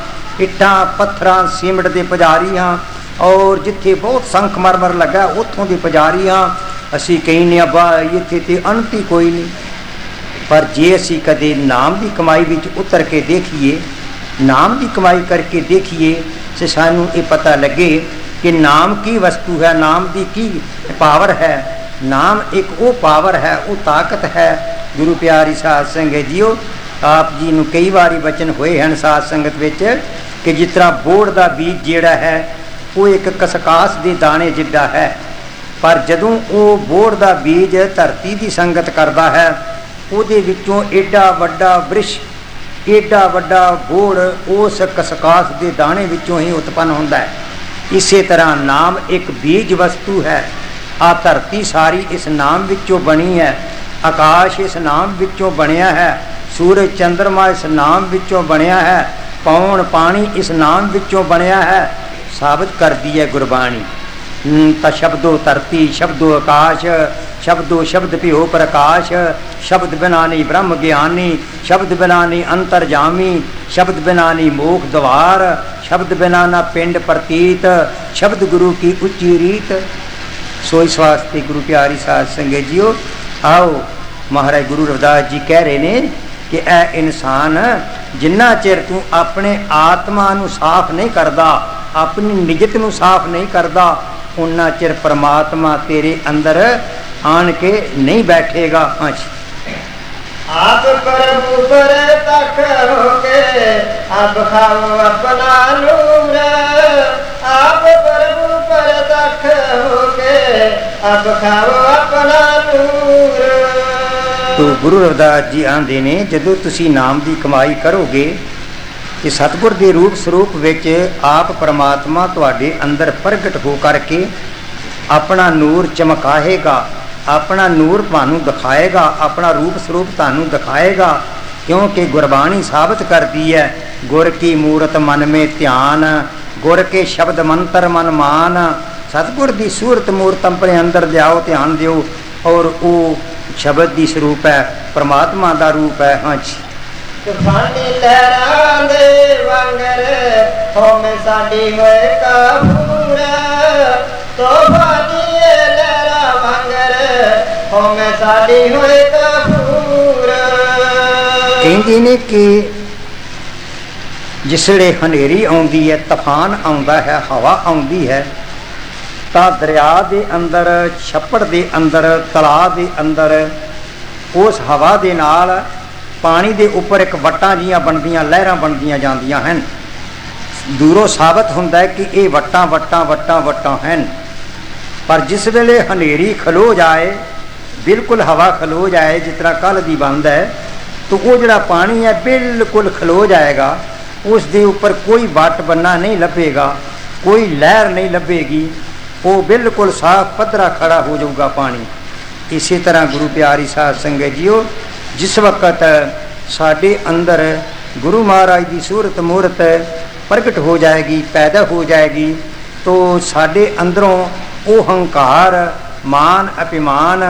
इट्टां पत्थरां सीमट दे पुजारी हाँ, और जिथे बहुत संखमरमर लगा उत्थों दे पुजारी हाँ। असी कहने अब्बा इत्थे ते अंत ही कोई नहीं। पर जे असी कदे नाम की कमाई विच उतर के देखिए, नाम की कमाई करके देखिए तो सानू ये पता लगे कि नाम की वस्तु है, नाम की पावर है। नाम एक वो पावर है, वो ताकत है। गुरु प्यारी साध संगत जीओ आप जी नूं कई बारी बचन होए हैं साध संगत विच कि जिस तरह बोड़ का बीज जिहड़ा है वो एक कसकास के दाने जिड्डा है, पर जदों वो बोड़ का बीज धरती की संगत करता है उहदे विचों एडा वड्डा वृक्ष, एडा वड्डा बोड़ उस कसकास के दाने विचों ही उत्पन्न होता है। इसी तरह नाम एक बीज वस्तु है। आ धरती सारी इस नाम विचों बनी है, आकाश इस नाम विचों बनया है, सूरज चंद्रमा इस नाम विचों बनया है, पौन पानी इस नाम विचों बनया है। साबित कर दी है गुरबाणी त शब्दो धरती शब्दो आकाश शब्दो शब्द पिहो प्रकाश। शब्द बिना नहीं ब्रह्म ज्ञानी, शब्द बिना नहीं अंतरजामी, शब्द बिना नहीं मोख द्वार, शब्द बिना ना पिंड प्रतीत, शब्द गुरु की उच्ची रीत। सो इस वास्ते गुरु प्यारी साध संगत जीओ आओ महाराज गुरु रविदास जी कह रहे ने कि ऐ इंसान जिन्ना चिर तू अपने आत्मा नू साफ नहीं करदा, अपनी निजत नू साफ नहीं करदा, उन्ना चिर परमात्मा तेरे अंदर आन के नहीं बैठेगा। हाँ जी। आप प्रभु पर तक होके आप खाओ अपना नूर, आप प्रभु पर तक होके आप खाओ अपना नूर। तो गुरु रविदास जी आंदे ने जदों तुसी नाम की कमाई करोगे कि सतगुर के रूप स्वरूप विच आप परमात्मा तुहाडे अंदर प्रगट हो करके अपना नूर चमकाएगा, अपना नूर तुहानू दिखाएगा, अपना रूप स्वरूप तुहानू दिखाएगा। क्योंकि गुरबाणी साबित करती है, गुर की मूरत मन में ध्यान, गुर के शब्द मंत्र मन मान। सतगुर की सूरत मूरत अपने अंदर लियाओ, ध्यान दिओ, और वो शब्द की स्वरूप है, परमात्मा का रूप है। हाँ जी। तूफानी लहरां दे वांगर होवे साडी होए काबूर, तूफानी लहरां वांगर होवे साडी होए काबूर। कहंदे ने कि जिसले हनेरी आउंदी है, तूफान आउंदा है, हवा आउंदी है, तां दरिया दे अंदर, छप्पड़ दे अंदर, तलाब दे अंदर उस हवा दे नाल पानी दे उपर एक वट्टां जियां बनदियां, लहरां बनदियां जांदियां हैं। दूरों साबित हुंदा है कि ये वट्टां वट्टां वट्टां वट्टां हैं। पर जिस वेले हनेरी खलो जाए, बिल्कुल हवा खलो जाए, जिस तरह कल दी बंद है, तो वो जिहड़ा पानी है बिल्कुल खलो जाएगा। उस दे उपर कोई वट बन्ना नहीं लभेगा, कोई लहर नहीं लभेगी, वो बिल्कुल साफ पद्धरा खड़ा हो जाऊगा पानी। इसी तरह गुरु प्यारी साध संगत जीओ, जिस वक्त साढ़े अंदर गुरु महाराज की सूरत मूरत प्रगट हो जाएगी, पैदा हो जाएगी, तो साढ़े अंदरों वो हंकार, मान, अभिमान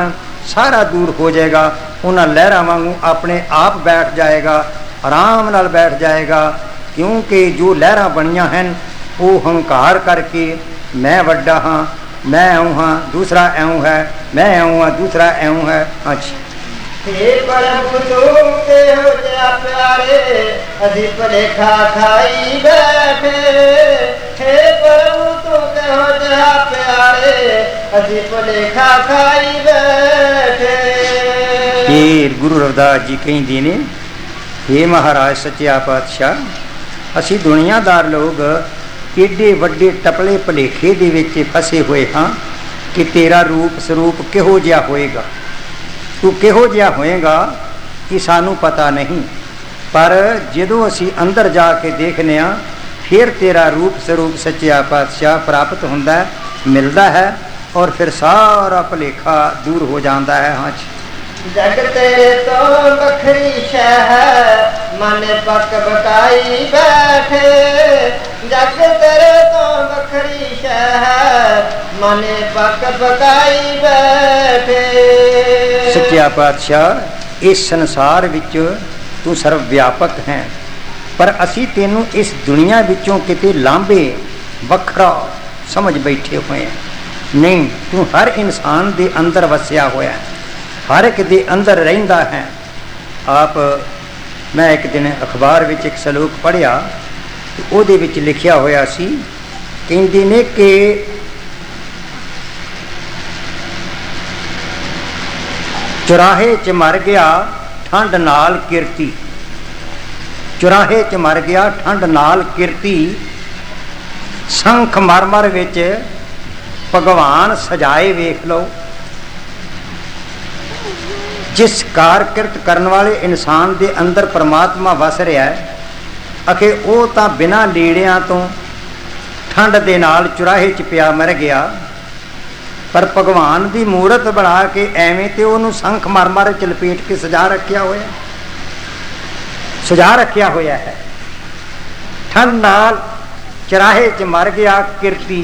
सारा दूर हो जाएगा। उन्होंने लहरां वांगू अपने आप बैठ जाएगा, आराम नाल बैठ जाएगा। क्योंकि जो लहरां बनियां हैं वो हंकार करके मैं वड्डा हाँ, मैं ऐं हाँ, दूसरा ऐं है, मैं ऐं हाँ, दूसरा ऐं है। अच्छा, हे प्रभु तू केहो जिहा प्यारे असी भलेखा खाई बैठे, हे प्रभु तू केहो जिहा प्यारे असी भलेखा खाई बैठे। ये गुरु रविदास जी कहते ने, हे महाराज सच्चा पातशाह, असी दुनियादार लोग एडे वड्डे टपले भलेखे दे विच फसे हुए हाँ कि तेरा रूप स्वरूप किहो जिहा होएगा, तू किहो जिहा होएगा कि सानू पता नहीं। पर जदों असी अंदर जाके देखने आ, फिर तेरा रूप स्वरूप सच्चा पातशाह प्राप्त हुंदा है, मिलता है, और फिर सारा भलेखा दूर हो जाता है। हाँ जी। जग तेरे तो बखरी शह मन पक बकाई बैठे, जग तेरे तो बखरी शह मन पक बकाई बैठे। सच्चा पातशाह, इस संसार विच तू सर्व व्यापक है, पर असी तेनू इस दुनिया विचों किते लांबे वखरा समझ बैठे हुए हैं। नहीं, तू हर इंसान दे अंदर वसिया होया है, हर एक दे अंदर रहिंदा है। आप, मैं एक दिन अखबार विच एक सलोक पढ़िया, तो उहदे विच लिखिया होया सी, कहंदे ने कि चुराहे च मर गया ठंड नाल किरती, चुराहे च मर गया ठंड नाल किरती, संख मरमर विच भगवान सजाए वेख लो। जिस कारकिरत करने वाले इंसान के अंदर परमात्मा वस रहा है, अखे वो तो बिना लीड़ियां तो ठंड के नाल चुराहे च पिया मर गया, पर भगवान की मूरत बना के एवें तो उन्होंने संख मरमर च लपेट के सजा रखा होया, सजा रखा होया है। ठंड नाल चुराहे च मर गया किरती,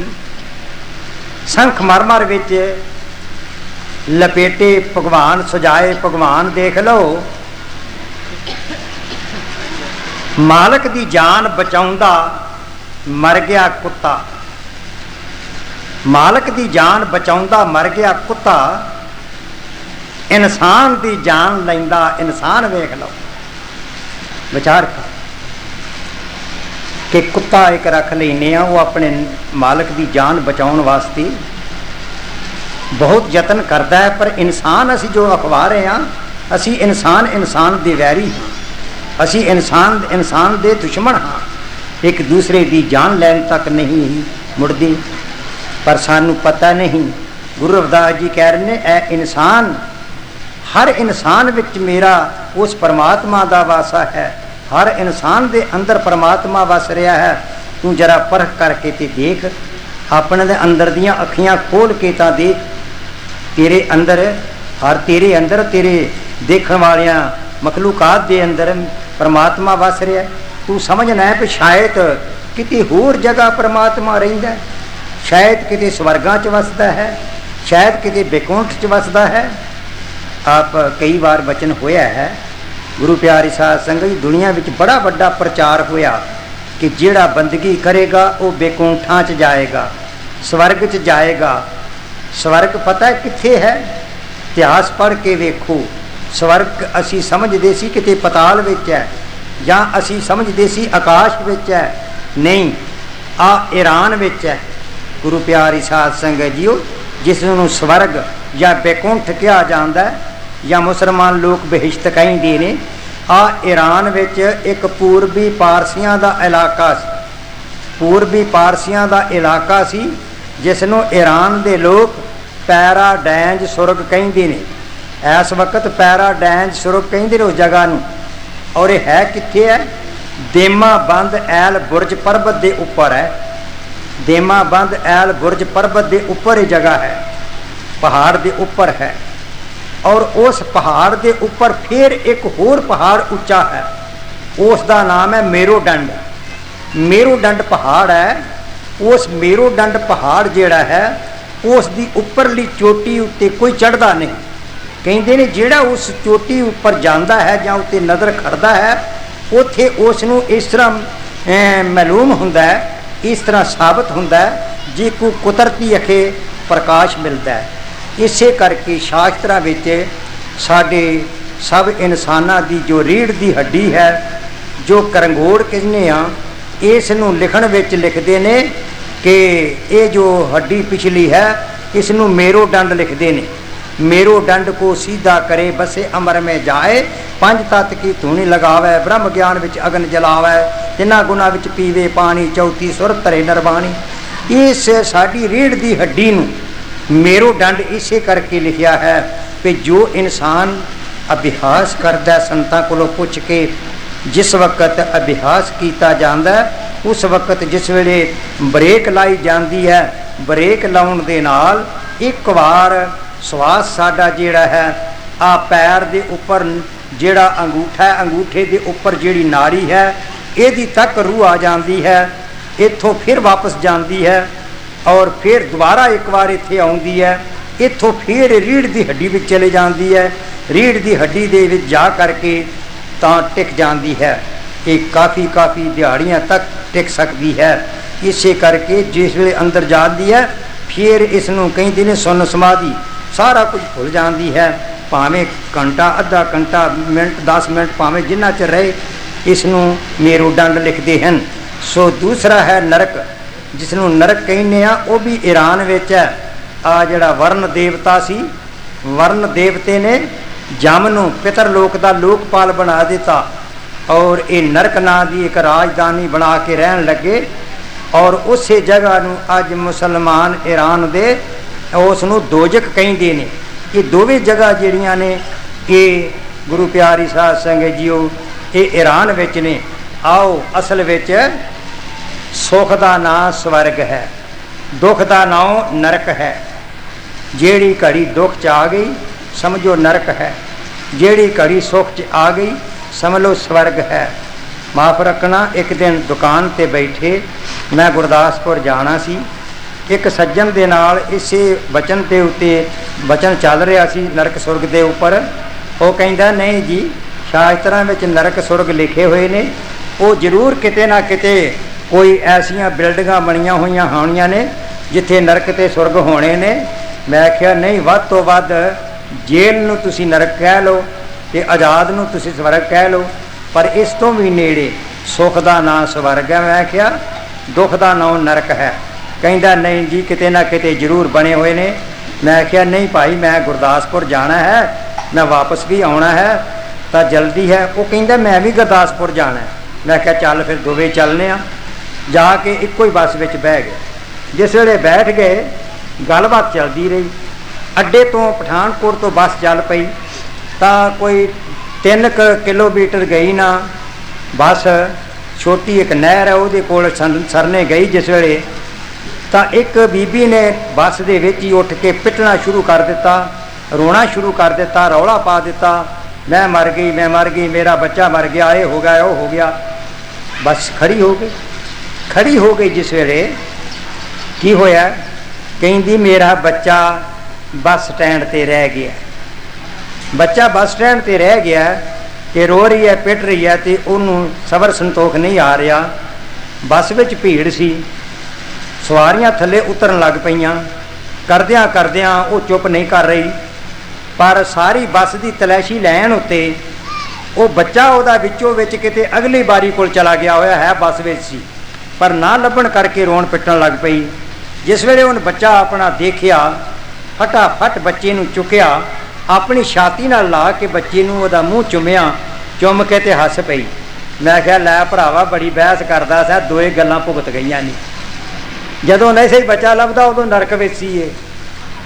संख मरमर विच लपेटे भगवान सजाए भगवान। देख लो, मालक दी जान बचाउंदा मर गया कुत्ता, मालक दी जान बचाउंदा मर गया कुत्ता, इंसान दी जान लैंदा इंसान। वेख लो, विचार कर कि कुत्ता एक रख लेने वो अपने मालक दी जान बचाउण वास्ते, बहुत यतन करता है, पर इंसान असी जो अखवा रहे हैं, असी इंसान दे वैरी हाँ, असी इंसान दे दुश्मन हाँ, एक दूसरे की जान लैन तक नहीं मुड़दी। पर सानू पता नहीं। गुरु रविदास जी कह रहे हैं, ए इंसान, हर इंसान विच मेरा उस परमात्मा का वासा है, हर इंसान दे अंदर परमात्मा वस रहा है। तू जरा परख करके ते देख, अपने दे अंदर दियां अखियां खोल के ता देख, तेरे अंदर तेरे अंदर तेरे देखने वालियां मखलूकात दे अंदर परमात्मा वस रहा है। तू समझना है कि शायद किसी होर जगह परमात्मा रहिंदा है, शायद किसी स्वर्गां च वसदा है, शायद किसी बैकुंठ च वसदा है। आप कई बार वचन होया है, गुरु प्यारी साध संगत जी, दुनिया में बड़ा बड़ा प्रचार होया कि जिहड़ा बंदगी करेगा वो बैकुंठां च जाएगा, स्वर्ग च जाएगा। स्वर्ग पता है कित्थे है? इतिहास पढ़ के वेखो। स्वर्ग असी समझदे सी किते पताल विच है, या असी समझदे सी आकाश विच है। नहीं, आ ईरान विच है। गुरु प्यारी साध संगत जीओ, जिसनूं स्वर्ग या बैकुंठ कहा जाता है, या मुसलमान लोग बहिश्त कहते हैं। आ ईरान विच एक पूर्वी पारसियां दा इलाका सी, पूर्वी पारसियां दा इलाका सी, जिसनों ईरान दे लोग पैराडाइज सुरग कहते हैं। इस वक्त पैराडाइज सुरग कहते हैं उस जगह नूं। और यह है कित्थे है? देमा बंद एल बुरज पर्वत के उपर है। देमा बंद एल बुरज पर्वत के उपर ये जगह है, पहाड़ के उपर है। और उस पहाड़ के उपर फिर एक होर पहाड़ उच्चा है, उसका नाम है मेरुदंड। मेरुदंड पहाड़ है। उस मेरुदंड पहाड़ जिहड़ा है, उसकी उपरली चोटी उत्ते कोई चढ़ता नहीं। कहते ने जिहड़ा उस चोटी उपर जाता है या उत्ते नज़र खड़दा है, उत्थे उसनूं इस तरह मालूम हुंदा है, इस तरह साबित हुंदा है जे कोई कुदरती अखे प्रकाश मिलता है। इसे करके शास्त्रां विच साडे सब इंसानां दी जो रीढ़ दी हड्डी है, जो करंगोड़ कहने आ, इस नूं लिखण विच लिखदे ने कि ये जो हड्डी पिछली है, इसनूं मेरुदंड लिखदे ने। मेरुदंड को सीधा करे बसे अमर में जाए, पंज तत्त की धूनी लगावे, ब्रह्म ज्ञान विच अग्न जलावे, तिना गुना विच पीवे पानी, चौथी सुर धरे नरबाणी। इस साडी रीढ़ दी हड्डी नूं मेरुदंड इसे करके लिखिया है कि जो इंसान अभ्यास करता है, संतां कोलों पुछ के जिस वक्त अभ्यास किया जाता है, उस वक्त जिस वेले ब्रेक लाई जाती है, ब्रेक लाउण दे नाल एक बार श्वास साडा जिहड़ा है, आ पैर दे उपर जिहड़ा अंगूठा है, अंगूठे दे उपर जिहड़ी नाड़ी है, इहदी तक रूह आ जाती है, इत्थों फिर वापस जाती है, और फिर दोबारा एक बार इत्थे आउंदी है, इत्थों फिर रीढ़ दी हड्डी विच चले जाती है, रीढ़ दी हड्डी दे विच जा करके तां टिक जाती है। ये काफ़ी दिहाड़ियाँ तक टिक सकती है। इसे करके जिस वे अंदर जाती है, फिर इसनों कई दिन सुन समाधि सारा कुछ भुल जाती है। भावें घंटा, अद्धा घंटा, मिनट, 10 मिनट, भावें जिन्ना चिर रहे, इसनों मेरुदंड लिखते हैं। सो दूसरा है नरक, जिसनों नरक कहने आ, वो भी ईरान विच है। आ जिहड़ा वर्ण देवता सी, वर्ण देवते ने जम नूं पितरलोक का लोकपाल बना दिता, और ये नरक नां की एक राजधानी बना के रहन लगे। और उस जगह नूं अज मुसलमान ईरान दे उसनूं दोजक कहंदे ने। ये दोवें जगह जिहड़ियां ने, ये गुरु प्यारी साध संगत जीओ, ये ईरान विच ने। आओ असल विच सुख का नाम स्वर्ग है, दुख का नाम नरक है। जेड़ी घड़ी दुख च आ गई समझो नरक है, जेड़ी घड़ी सुख च आ गई समझ लो स्वर्ग है। माफ़ रखना, एक दिन दुकान ते बैठे, मैं गुरदासपुर जाना सी, एक सज्जन दे नाल इसे वचन के उत्ते वचन चल रहा सी नरक सुरग के उपर। वो कहता नहीं जी, शास्त्रां विच नरक सुरग लिखे हुए ने, वो जरूर किते ना किते कोई ऐसियां बिल्डिंगां बनिया हुई होनियां ने जिथे नरक ते सुरग होने ने। मैं आख्या नहीं, वध तो वध जेल नूं तुसीं नरक कह लो ते आज़ाद नूं तुसीं स्वर्ग कह लो, पर इस तो भी नेड़े सुख का नाम स्वर्ग है। मैं आख्या दुख का नाम नरक है। कहता नहीं जी, किते ना किते जरूर बने हुए ने। मैं आख्या नहीं भाई मैं गुरदासपुर जाना है, मैं वापस भी आना है, तो जल्दी है। वो कहता मैं भी गुरदासपुर जाना है। मैं आख्या चल फिर दोवे चलने आ। जाके एको ही बस में बह गए। जिस वेले बैठ गए गलबात चलती रही। अड्डे तो पठानकोट तो बस चल पई, तो कोई 3 किलोमीटर गई ना बस, छोटी एक नहर है वो कोल सरने गई। जिस वेले तो एक बीबी ने बस दे विच ही उठ के पिटना शुरू कर दिता, रोना शुरू कर दिता, रौला पा दिता, मैं मर गई, मैं मर गई, मेरा बच्चा मर गया, ये हो गया, वो हो गया। बस खड़ी हो गई। खड़ी हो गई जिस वेले की होया, कहती मेरा बच्चा बस स्टैंड ते रह गया। बच्चा बस स्टैंड ते रह गया कि रो रही है, पिट रही है, तो उन्होंने सबर संतोख नहीं आ रहा। बस विच भीड़ सी, सवारियां थले उतरन लग पईयां। करदियां करदियां वो चुप नहीं कर रही, पर सारी बस की तलैशी लैन उत्ते वो बच्चा उहदा विचों विच किते अगली बारी कोल चला गया होया है, बस विच सी, पर ना लभण करके रोण पिटण लग पई। जिस वेले उन बच्चा अपना देखिया, फटाफट बच्चे नूं चुकिया, अपनी छाती नाल ला के बच्चे नूं उहदा मूँह चुमिया, चुम के ते हस पई। मैं कहा लै भरावा बड़ी बहस करदा सा, दोए गल्लां भुगत गईयां नहीं। जदों नहीं सही बच्चा लभदा उदों नरक विच सी है,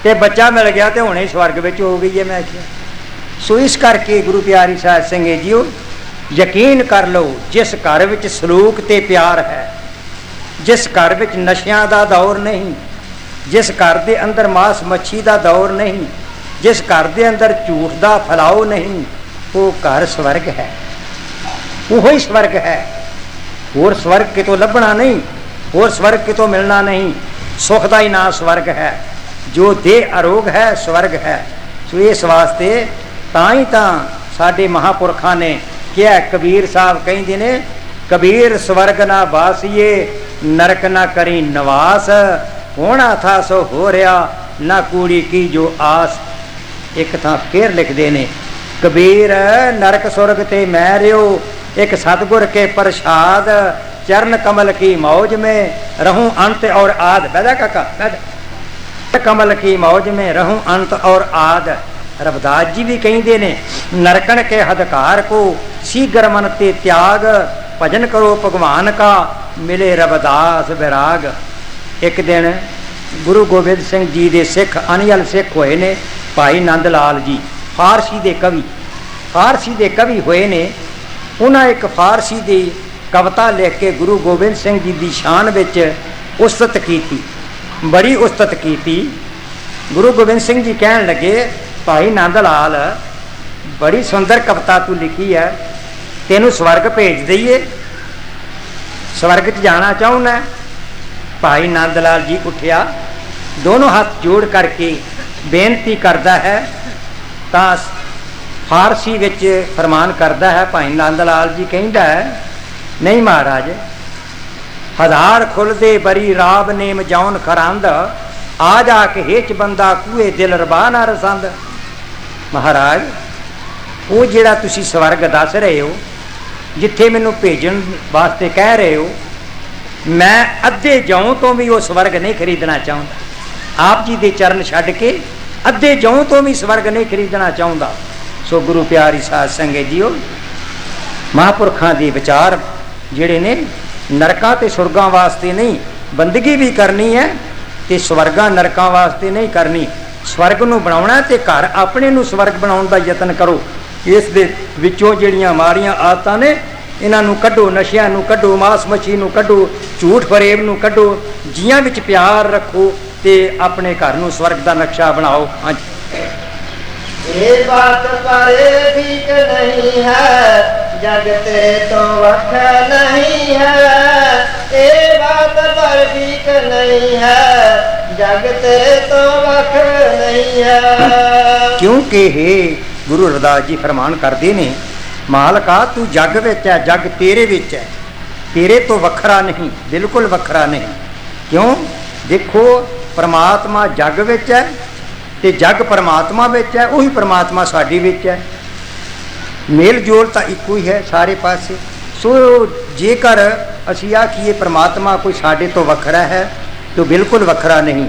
ते बच्चा मिल गया तो हुणे स्वर्ग विच हो गई है। मैं क्या सो इस करके गुरु प्यारी साध संगत जीओ यकीन कर लो, जिस घर विच सलूक ते प्यार है, जिस घर विच नशियां दा दौर नहीं, जिस घर दे अंदर मांस मच्छी दा दौर नहीं, जिस घर दे अंदर झूठ दा फैलाव नहीं, वो घर स्वर्ग है, वो ही स्वर्ग है। होर स्वर्ग कितों लभना नहीं, होर स्वर्ग कितों मिलना नहीं। सुख दा ही नाम स्वर्ग है, जो देह अरोग है स्वर्ग है। सो इस वास्ते तां ही तां साडे महापुरखां ने क्या कबीर साहब कहंदे ने, कबीर स्वर्ग ना बासिए नरक ना करी नवास, होना था सो हो रहा ना कूड़ी की जो आस। एक थां फिर लिखते ने कबीर नरक सुरग ते मैं रहो, एक सतगुर के प्रसाद, चरण कमल की मौज में रहूं अंत और आद। बैदा काका बैदा। कमल की मौज में रहूं अंत और आद। रविदास जी भी कहते ने नरकन के हदकार को शीघ्र मन ते त्याग, भजन करो भगवान का मिले रविदास विराग। एक दिन गुरु गोबिंद सिंह जी के सिख अनियल सिख होए ने भाई नंद लाल जी, फारसी के कवि, फारसी के कवि होए ने। उन्हें एक फारसी की कविता लिख के गुरु गोबिंद सिंह जी की शान विच उस्तत की, बड़ी उस्तत की। गुरु गोबिंद सिंह जी कहन लगे भाई नंद लाल बड़ी सुंदर कविता तू लिखी है, तेनू स्वर्ग भेज दईए, स्वर्ग च जाना चाहना। भाई नंद लाल जी उठिया, दोनों हाथ जोड़ करके बेनती करता है, तां फारसी विच फरमान करता है। भाई नंद लाल जी कहता है नहीं महाराज, हजार खुलदे बरी राब नेम जौन खरांद, आ जाके हेच बंदा कूए दिल रबा ना रसंद। महाराज वो जिहड़ा तुसी स्वर्ग दस रहे हो, जिथे मैनू भेजण वास्ते कह रहे हो, मैं अद्धे जौं तो भी वो स्वर्ग नहीं खरीदना चाहता। आप जी दे चरण छड्ड के अद्धे जौं तो भी स्वर्ग नहीं खरीदना चाहता। सो गुरु प्यारी साध संगत जीओ, महापुरखां दे विचार जिहड़े ने नरकां ते सुरगां वास्ते नहीं, बंदगी भी करनी है ते स्वर्गां नरकां वास्ते नहीं करनी। स्वर्ग नूं बनाउणा ते घर अपने नूं स्वर्ग बनाउण दा यतन करो। इस दे विचों जिहड़ियां माड़ियां आदतां ने इन्हां नूं कढो, नशियां नूं कढो, मांस मच्छी नूं कढो, झूठ फरेब नूं कढो, जियां विच प्यार रखो ते अपने घर नूं स्वर्ग दा नक्शा बनाओ। हाँ जी। ये बात पर ठीक नहीं है, जग तेरे तो वख नहीं है। ये बात पर ठीक नहीं है, जग तेरे तो वख नहीं है। क्योंकि हे गुरु रविदास जी फरमान करते ने, मालका तू जग विच है, जग तेरे विच है, तेरे तो वखरा नहीं, बिल्कुल वखरा नहीं। क्यों? देखो परमात्मा जग विच है ते जग परमात्मा विच है, उही परमात्मा साडी विच है, मेल जोल तो इको ही है सारे पासे। सो जेकर असी आखिए परमात्मा कोई साडे तो वखरा है तो बिल्कुल वखरा नहीं।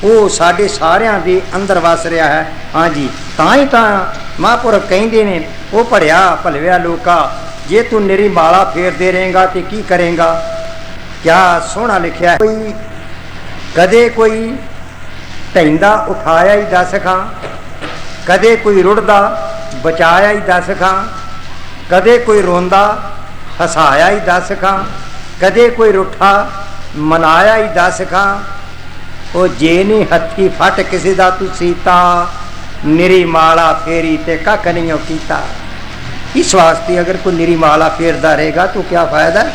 ਉਹ ਸਾਡੇ ਸਾਰਿਆਂ ਦੇ ਅੰਦਰ ਵਸ ਰਿਹਾ ਹੈ। ਹਾਂਜੀ, ਤਾਂ ਹੀ ਤਾਂ ਮਹਾਂਪੁਰਖ ਕਹਿੰਦੇ ਨੇ, ਉਹ ਭੜਿਆ ਭਲਵਿਆ ਲੋਕਾ, ਜੇ ਤੂੰ ਨਿਰੀ ਮਾਲਾ ਫੇਰਦੇ ਰਹੇਗਾ ਤੇ ਕੀ ਕਰੇਗਾ। ਕਿਆ ਸੋਹਣਾ ਲਿਖਿਆ ਹੈ। ਕੋਈ ਕਦੇ ਕੋਈ ਢੈਂਦਾ ਉਠਾਇਆ ਹੀ 10 ਖਾਂ, ਕਦੇ ਕੋਈ ਰੁੜਦਾ ਬਚਾਇਆ ਹੀ 10 ਖਾਂ, ਕਦੇ ਕੋਈ ਰੋਂਦਾ ਹਸਾਇਆ ਹੀ 10 ਖਾਂ, ਕਦੇ ਕੋਈ ਰੁੱਠਾ ਮਨਾਇਆ ਹੀ 10 ਖਾਂ। ਉਹ ਜੇ ਨਹੀਂ ਹੱਥੀ ਫਟ ਕਿਸੇ ਦਾ ਤੂੰ ਸੀਤਾ, ਨਿਰੀ ਮਾਲਾ ਫੇਰੀ ਤੇ ਕੱਖ ਨਹੀਂ ਕੀਤਾ। ਇਸ ਵਾਸਤੇ ਅਗਰ ਕੋਈ ਨਿਰੀ ਮਾਲਾ ਫੇਰਦਾ ਰਹੇਗਾ ਤਾਂ ਕਿਆ ਫਾਇਦਾ।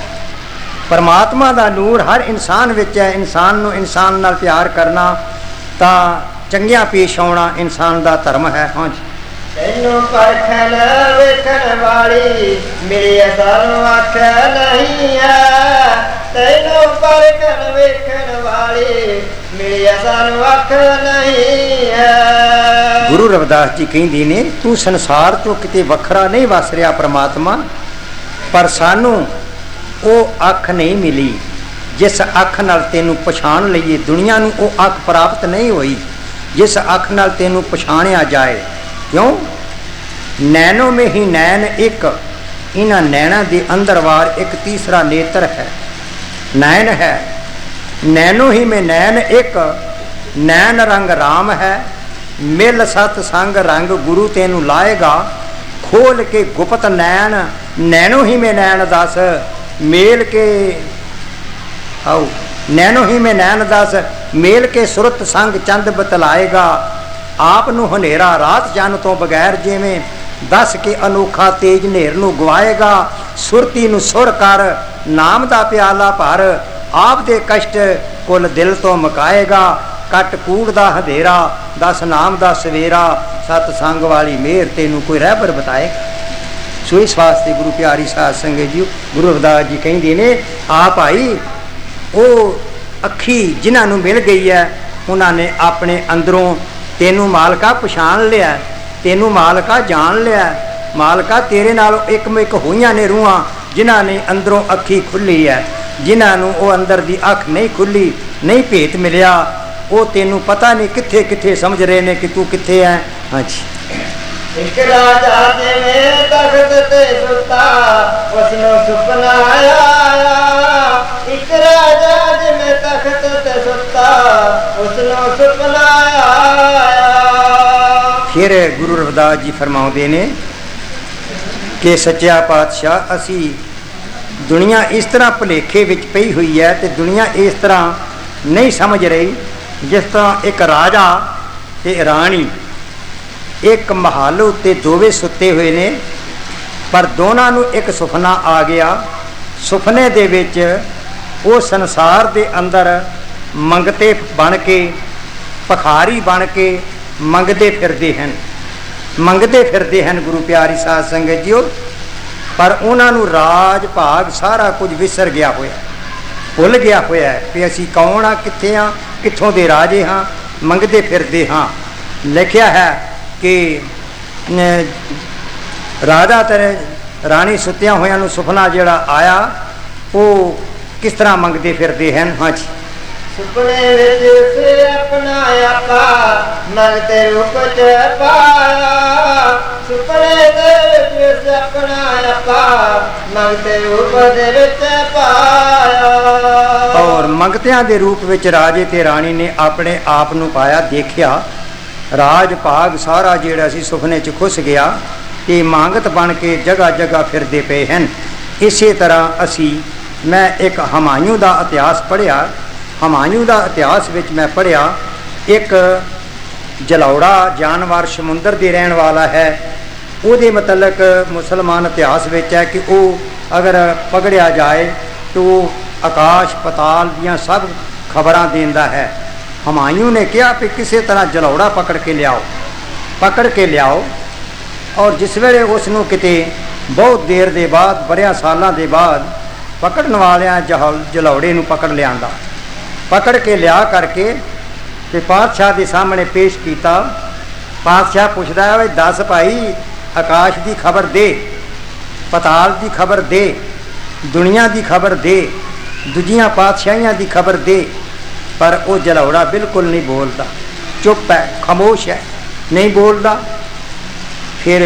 ਪਰਮਾਤਮਾ ਦਾ ਨੂਰ ਹਰ ਇਨਸਾਨ ਵਿੱਚ ਹੈ। ਇਨਸਾਨ ਨੂੰ ਇਨਸਾਨ ਨਾਲ ਪਿਆਰ ਕਰਨਾ ਤਾਂ ਚੰਗਿਆਂ ਪੇਸ਼ ਆਉਣਾ ਇਨਸਾਨ ਦਾ ਧਰਮ ਹੈ। ਹਾਂਜੀ, ਤੈਨੂੰ ਪਰਖਣ ਵੇਖਣ ਵਾਲੀ ਮਿਲੀ ਸਾਨੂੰ ਅੱਖ ਨਹੀਂ ਹੈ। ਤੈਨੂੰ ਪਰਖਣ ਵੇਖਣ ਵਾਲੀ ਮਿਲੀ ਸਾਨੂੰ ਅੱਖ ਨਹੀਂ ਹੈ। ਗੁਰੂ ਰਵਿਦਾਸ ਜੀ ਕਹਿੰਦੇ ਨੇ, ਤੂੰ ਸੰਸਾਰ ਤੋਂ ਕਿਤੇ ਵੱਖਰਾ ਨਹੀਂ ਵਸ ਰਿਹਾ ਪ੍ਰਮਾਤਮਾ, ਪਰ ਸਾਨੂੰ ਉਹ ਅੱਖ ਨਹੀਂ ਮਿਲੀ ਜਿਸ ਅੱਖ ਨਾਲ ਤੈਨੂੰ ਪਛਾਣ ਲਈਏ। ਦੁਨੀਆ ਨੂੰ ਉਹ ਅੱਖ ਪ੍ਰਾਪਤ ਨਹੀਂ ਹੋਈ ਜਿਸ ਅੱਖ ਨਾਲ ਤੈਨੂੰ ਪਛਾਣਿਆ ਜਾਏ। ਕਿਉਂ? ਨੈਣੋਂ ਮੇਂ ਹੀ ਨੈਣ ਇੱਕ, ਇਹਨਾਂ ਨੈਣਾ ਦੇ ਅੰਦਰ ਵਾਰ ਇੱਕ ਤੀਸਰਾ ਨੇਤਰ ਹੈ, ਨੈਣ ਹੈ। ਨੈਣੋਂ ਹੀ ਮੈਂ ਨੈਣ ਇੱਕ, ਨੈਣ ਰੰਗ ਰਾਮ ਹੈ। ਮਿਲ ਸਤ ਸੰਗ ਰੰਗ ਗੁਰੂ ਤੈਨੂੰ ਲਾਏਗਾ, ਖੋਲ ਕੇ ਗੁਪਤ ਨੈਣ। ਨੈਣੋਂ ਹੀ ਮੈਂ ਨੈਣ ਦਸ ਮੇਲ ਕੇ ਆਓ, ਨੈਣੋਂ ਹੀ ਮੈਂ ਨੈਣ ਦਸ ਮੇਲ ਕੇ ਸੁਰਤ ਸੰਗ ਚੰਦ ਬਤਲਾਏਗਾ। ਆਪ ਨੂੰ ਹਨੇਰਾ ਰਾਤ ਜਨ ਤੋਂ ਬਗੈਰ ਜਿਵੇਂ ਦੱਸ ਕੇ ਅਨੋਖਾ ਤੇਜ ਹਨੇਰ ਨੂੰ ਗਵਾਏਗਾ। ਸੁਰਤੀ ਨੂੰ ਸੁਰ ਕਰ ਨਾਮ ਦਾ ਪਿਆਲਾ ਭਰ, ਆਪ ਦੇ ਕਸ਼ਟ ਕੁੱਲ ਦਿਲ ਤੋਂ ਮੁਕਾਏਗਾ। ਕੱਟ ਕੂੜ ਦਾ ਹਨੇਰਾ ਦਸ ਨਾਮ ਦਾ ਸਵੇਰਾ, ਸਤ ਸੰਗ ਵਾਲੀ ਮਿਹਰ ਤੈਨੂੰ ਕੋਈ ਰਹਿਬਰ ਬਤਾਏ। ਸੋ ਇਸ ਵਾਸਤੇ ਗੁਰੂ ਪਿਆਰੀ ਸਾਧ ਸੰਗਤ ਜੀ, ਗੁਰੂ ਰਵਿਦਾਸ ਜੀ ਕਹਿੰਦੇ ਨੇ, ਆ ਭਾਈ ਉਹ ਅੱਖੀ ਜਿਨ੍ਹਾਂ ਨੂੰ ਮਿਲ ਗਈ ਹੈ ਉਹਨਾਂ ਨੇ ਆਪਣੇ ਅੰਦਰੋਂ ਤੈਨੂੰ ਮਾਲਕਾ ਪਛਾਣ ਲਿਆ, ਤੈਨੂੰ ਮਾਲਕਾ ਜਾਣ ਲਿਆ। ਮਾਲਕਾ ਤੇਰੇ ਨਾਲ ਇੱਕ ਹੋਈਆਂ ਨੇ ਰੂਹਾਂ ਜਿਨ੍ਹਾਂ ਨੇ ਅੰਦਰੋਂ ਅੱਖੀ ਖੁੱਲੀ ਹੈ। ਜਿਨ੍ਹਾਂ ਨੂੰ ਉਹ ਅੰਦਰ ਦੀ ਅੱਖ ਨਹੀਂ ਖੁੱਲੀ, ਨਹੀਂ ਭੇਤ ਮਿਲਿਆ, ਉਹ ਤੈਨੂੰ ਪਤਾ ਨਹੀਂ ਕਿੱਥੇ ਕਿੱਥੇ ਸਮਝ ਰਹੇ ਨੇ ਕਿ ਤੂੰ ਕਿੱਥੇ ਹੈ। ਹਾਂਜੀ, ਇੱਕ ਰਾਜਾ ਜਿਵੇਂ ਤਖਤ ਤੇ ਸੁੱਤਾ, ਉਸਨੂੰ ਸੁਪਨਾ ਆਇਆ। ਇੱਕ ਰਾਜਾ ਜਿਵੇਂ ਤਖਤ ਤੇ ਸੁੱਤਾ, ਉਸਨੂੰ ਸੁਪਨਾ ਆਇਆ। ਫਿਰ ਗੁਰੂ ਰਵਿਦਾਸ ਜੀ ਫਰਮਾਉਂਦੇ ਨੇ ਕਿ ਸੱਚਾ ਪਾਤਸ਼ਾਹ, ਅਸੀਂ ਦੁਨੀਆ ਇਸ ਤਰ੍ਹਾਂ ਭੁਲੇਖੇ ਵਿੱਚ ਪਈ ਹੋਈ ਹੈ ਤੇ ਦੁਨੀਆ ਇਸ ਤਰ੍ਹਾਂ ਨਹੀਂ ਸਮਝ ਰਹੀ ਜਿਸ ਤਰ੍ਹਾਂ ਇੱਕ ਰਾਜਾ ਤੇ ਰਾਣੀ ਇੱਕ ਮਹੱਲ ਉੱਤੇ ਦੋਵੇਂ ਸੁੱਤੇ ਹੋਏ ਨੇ, ਪਰ ਦੋਨਾਂ ਨੂੰ ਇੱਕ ਸੁਪਨਾ ਆ ਗਿਆ। ਸੁਪਨੇ ਦੇ ਵਿੱਚ ਉਹ ਸੰਸਾਰ ਦੇ ਅੰਦਰ ਮੰਗਤੇ ਬਣ ਕੇ, ਭਿਖਾਰੀ ਬਣ ਕੇ ਮੰਗਦੇ ਫਿਰਦੇ ਹਨ, ਮੰਗਦੇ ਫਿਰਦੇ ਹਨ ਗੁਰੂ ਪਿਆਰੀ ਸਾਧ ਸੰਗਤ ਜੀਓ। ਪਰ ਉਹਨਾਂ ਨੂੰ ਰਾਜ ਭਾਗ ਸਾਰਾ ਕੁਝ ਵਿਸਰ ਗਿਆ ਹੋਇਆ, ਭੁੱਲ ਗਿਆ ਹੋਇਆ ਹੈ ਕਿ ਅਸੀਂ ਕੌਣ ਹਾਂ, ਕਿੱਥੇ ਹਾਂ, ਕਿੱਥੋਂ ਦੇ ਰਾਜੇ ਹਾਂ, ਮੰਗਦੇ ਫਿਰਦੇ ਹਾਂ। ਲਿਖਿਆ ਹੈ ਕਿ ਰਾਜਾ ਤੇ ਰਾਣੀ ਸੁੱਤਿਆਂ ਹੋਇਆਂ ਨੂੰ ਸੁਪਨਾ ਜਿਹੜਾ ਆਇਆ ਉਹ ਕਿਸ ਤਰ੍ਹਾਂ ਮੰਗਦੇ ਫਿਰਦੇ ਹਨ। ਹਾਂਜੀ, ਸੁਪਨੇ ਵਿੱਚ ਸੇ ਆਪਣਾ ਆਪਾ ਮੰਗਤੇ ਰੂਪ ਚ ਪਾਇਆ। ਸੁਪਨੇ ਦੇ ਵਿੱਚ ਸੇ ਆਪਣਾ ਆਪਾ ਮੰਗਤੇ ਰੂਪ ਦੇ ਵਿੱਚ ਪਾਇਆ। ਔਰ ਮੰਗਤਿਆਂ ਦੇ ਰੂਪ ਵਿੱਚ ਰਾਜੇ ਤੇ ਰਾਣੀ ਨੇ ਆਪਣੇ ਆਪ ਨੂੰ ਪਾਇਆ। ਦੇਖਿਆ ਰਾਜ ਭਾਗ ਸਾਰਾ ਜਿਹੜਾ ਸੀ ਸੁਪਨੇ 'ਚ ਖੁੱਸ ਗਿਆ ਤੇ ਮੰਗਤ ਬਣ ਕੇ ਜਗ੍ਹਾ ਜਗ੍ਹਾ ਫਿਰਦੇ ਪਏ ਹਨ। ਇਸੇ ਤਰ੍ਹਾਂ ਮੈਂ ਇੱਕ ਹਮਾਯੂੰ ਦਾ ਇਤਿਹਾਸ ਪੜ੍ਹਿਆ। ਹਮਾਯੂੰ ਦਾ ਇਤਿਹਾਸ ਵਿੱਚ ਮੈਂ ਪੜ੍ਹਿਆ, ਇੱਕ ਜਲੌੜਾ ਜਾਨਵਰ ਸਮੁੰਦਰ ਦੇ ਰਹਿਣ ਵਾਲਾ ਹੈ। ਉਹਦੇ ਮੁਤਲਕ ਮੁਸਲਮਾਨ ਇਤਿਹਾਸ ਵਿੱਚ ਹੈ ਕਿ ਉਹ ਅਗਰ ਪਕੜਿਆ ਜਾਏ ਤਾਂ ਆਕਾਸ਼ ਪਤਾਲ ਦੀਆਂ ਸਭ ਖਬਰਾਂ ਦਿੰਦਾ ਹੈ। ਹਮਾਯੂੰ ਨੇ ਕਿਹਾ ਕਿ ਕਿਸੇ ਤਰ੍ਹਾਂ ਜਲੌੜਾ ਪਕੜ ਕੇ ਲਿਆਓ। ਔਰ ਜਿਸ ਵੇਲੇ ਉਸ ਨੂੰ ਕਿਤੇ ਬਹੁਤ ਦੇਰ ਦੇ ਬਾਅਦ, ਬੜਿਆਂ ਸਾਲਾਂ ਦੇ ਬਾਅਦ ਪਕੜਨ ਵਾਲਿਆਂ ਜਲੌੜੇ ਨੂੰ ਪਕੜ ਲਿਆਂਦਾ, ਪਕੜ ਕੇ ਲਿਆ ਕਰਕੇ ਤੇ ਪਾਤਸ਼ਾਹ ਦੇ ਸਾਹਮਣੇ ਪੇਸ਼ ਕੀਤਾ। ਪਾਤਸ਼ਾਹ ਪੁੱਛਦਾ ਹੈ, ਦੱਸ ਭਾਈ, ਆਕਾਸ਼ ਦੀ ਖਬਰ ਦੇ, ਪਤਾਲ ਦੀ ਖਬਰ ਦੇ, ਦੁਨੀਆ ਦੀ ਖਬਰ ਦੇ, ਦੂਜੀਆਂ ਪਾਤਸ਼ਾਹੀਆਂ ਦੀ ਖਬਰ ਦੇ। पर वो जलौड़ा बिल्कुल नहीं बोलता, चुप है, खामोश है, नहीं बोलता। फिर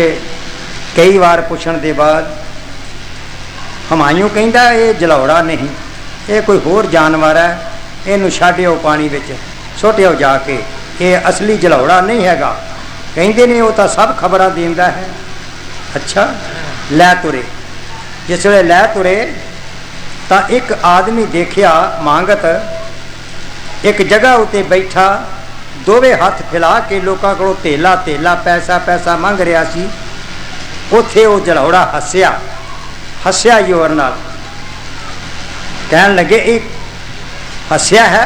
कई बार पूछण के बाद हमायूं कहता ये जलौड़ा नहीं, ये कोई होर जानवर है, इनू छड्डिओ पानी विच सुटिओ जाके, ये असली जलौड़ा नहीं हैगा। कहते ने वो तो सब खबर देंदा है। अच्छा, लै तुरे। जिस वे लै तुरे तो एक आदमी देखिया मांगत एक जगह उत्ते बैठा, दोवे हाथ फैला के लोगों को तेला तेला पैसा पैसा मंग रहा सी। उत्थे वो जलौड़ा हस्या, हस्या जोर नाल, कहन लगे एक हस्या है।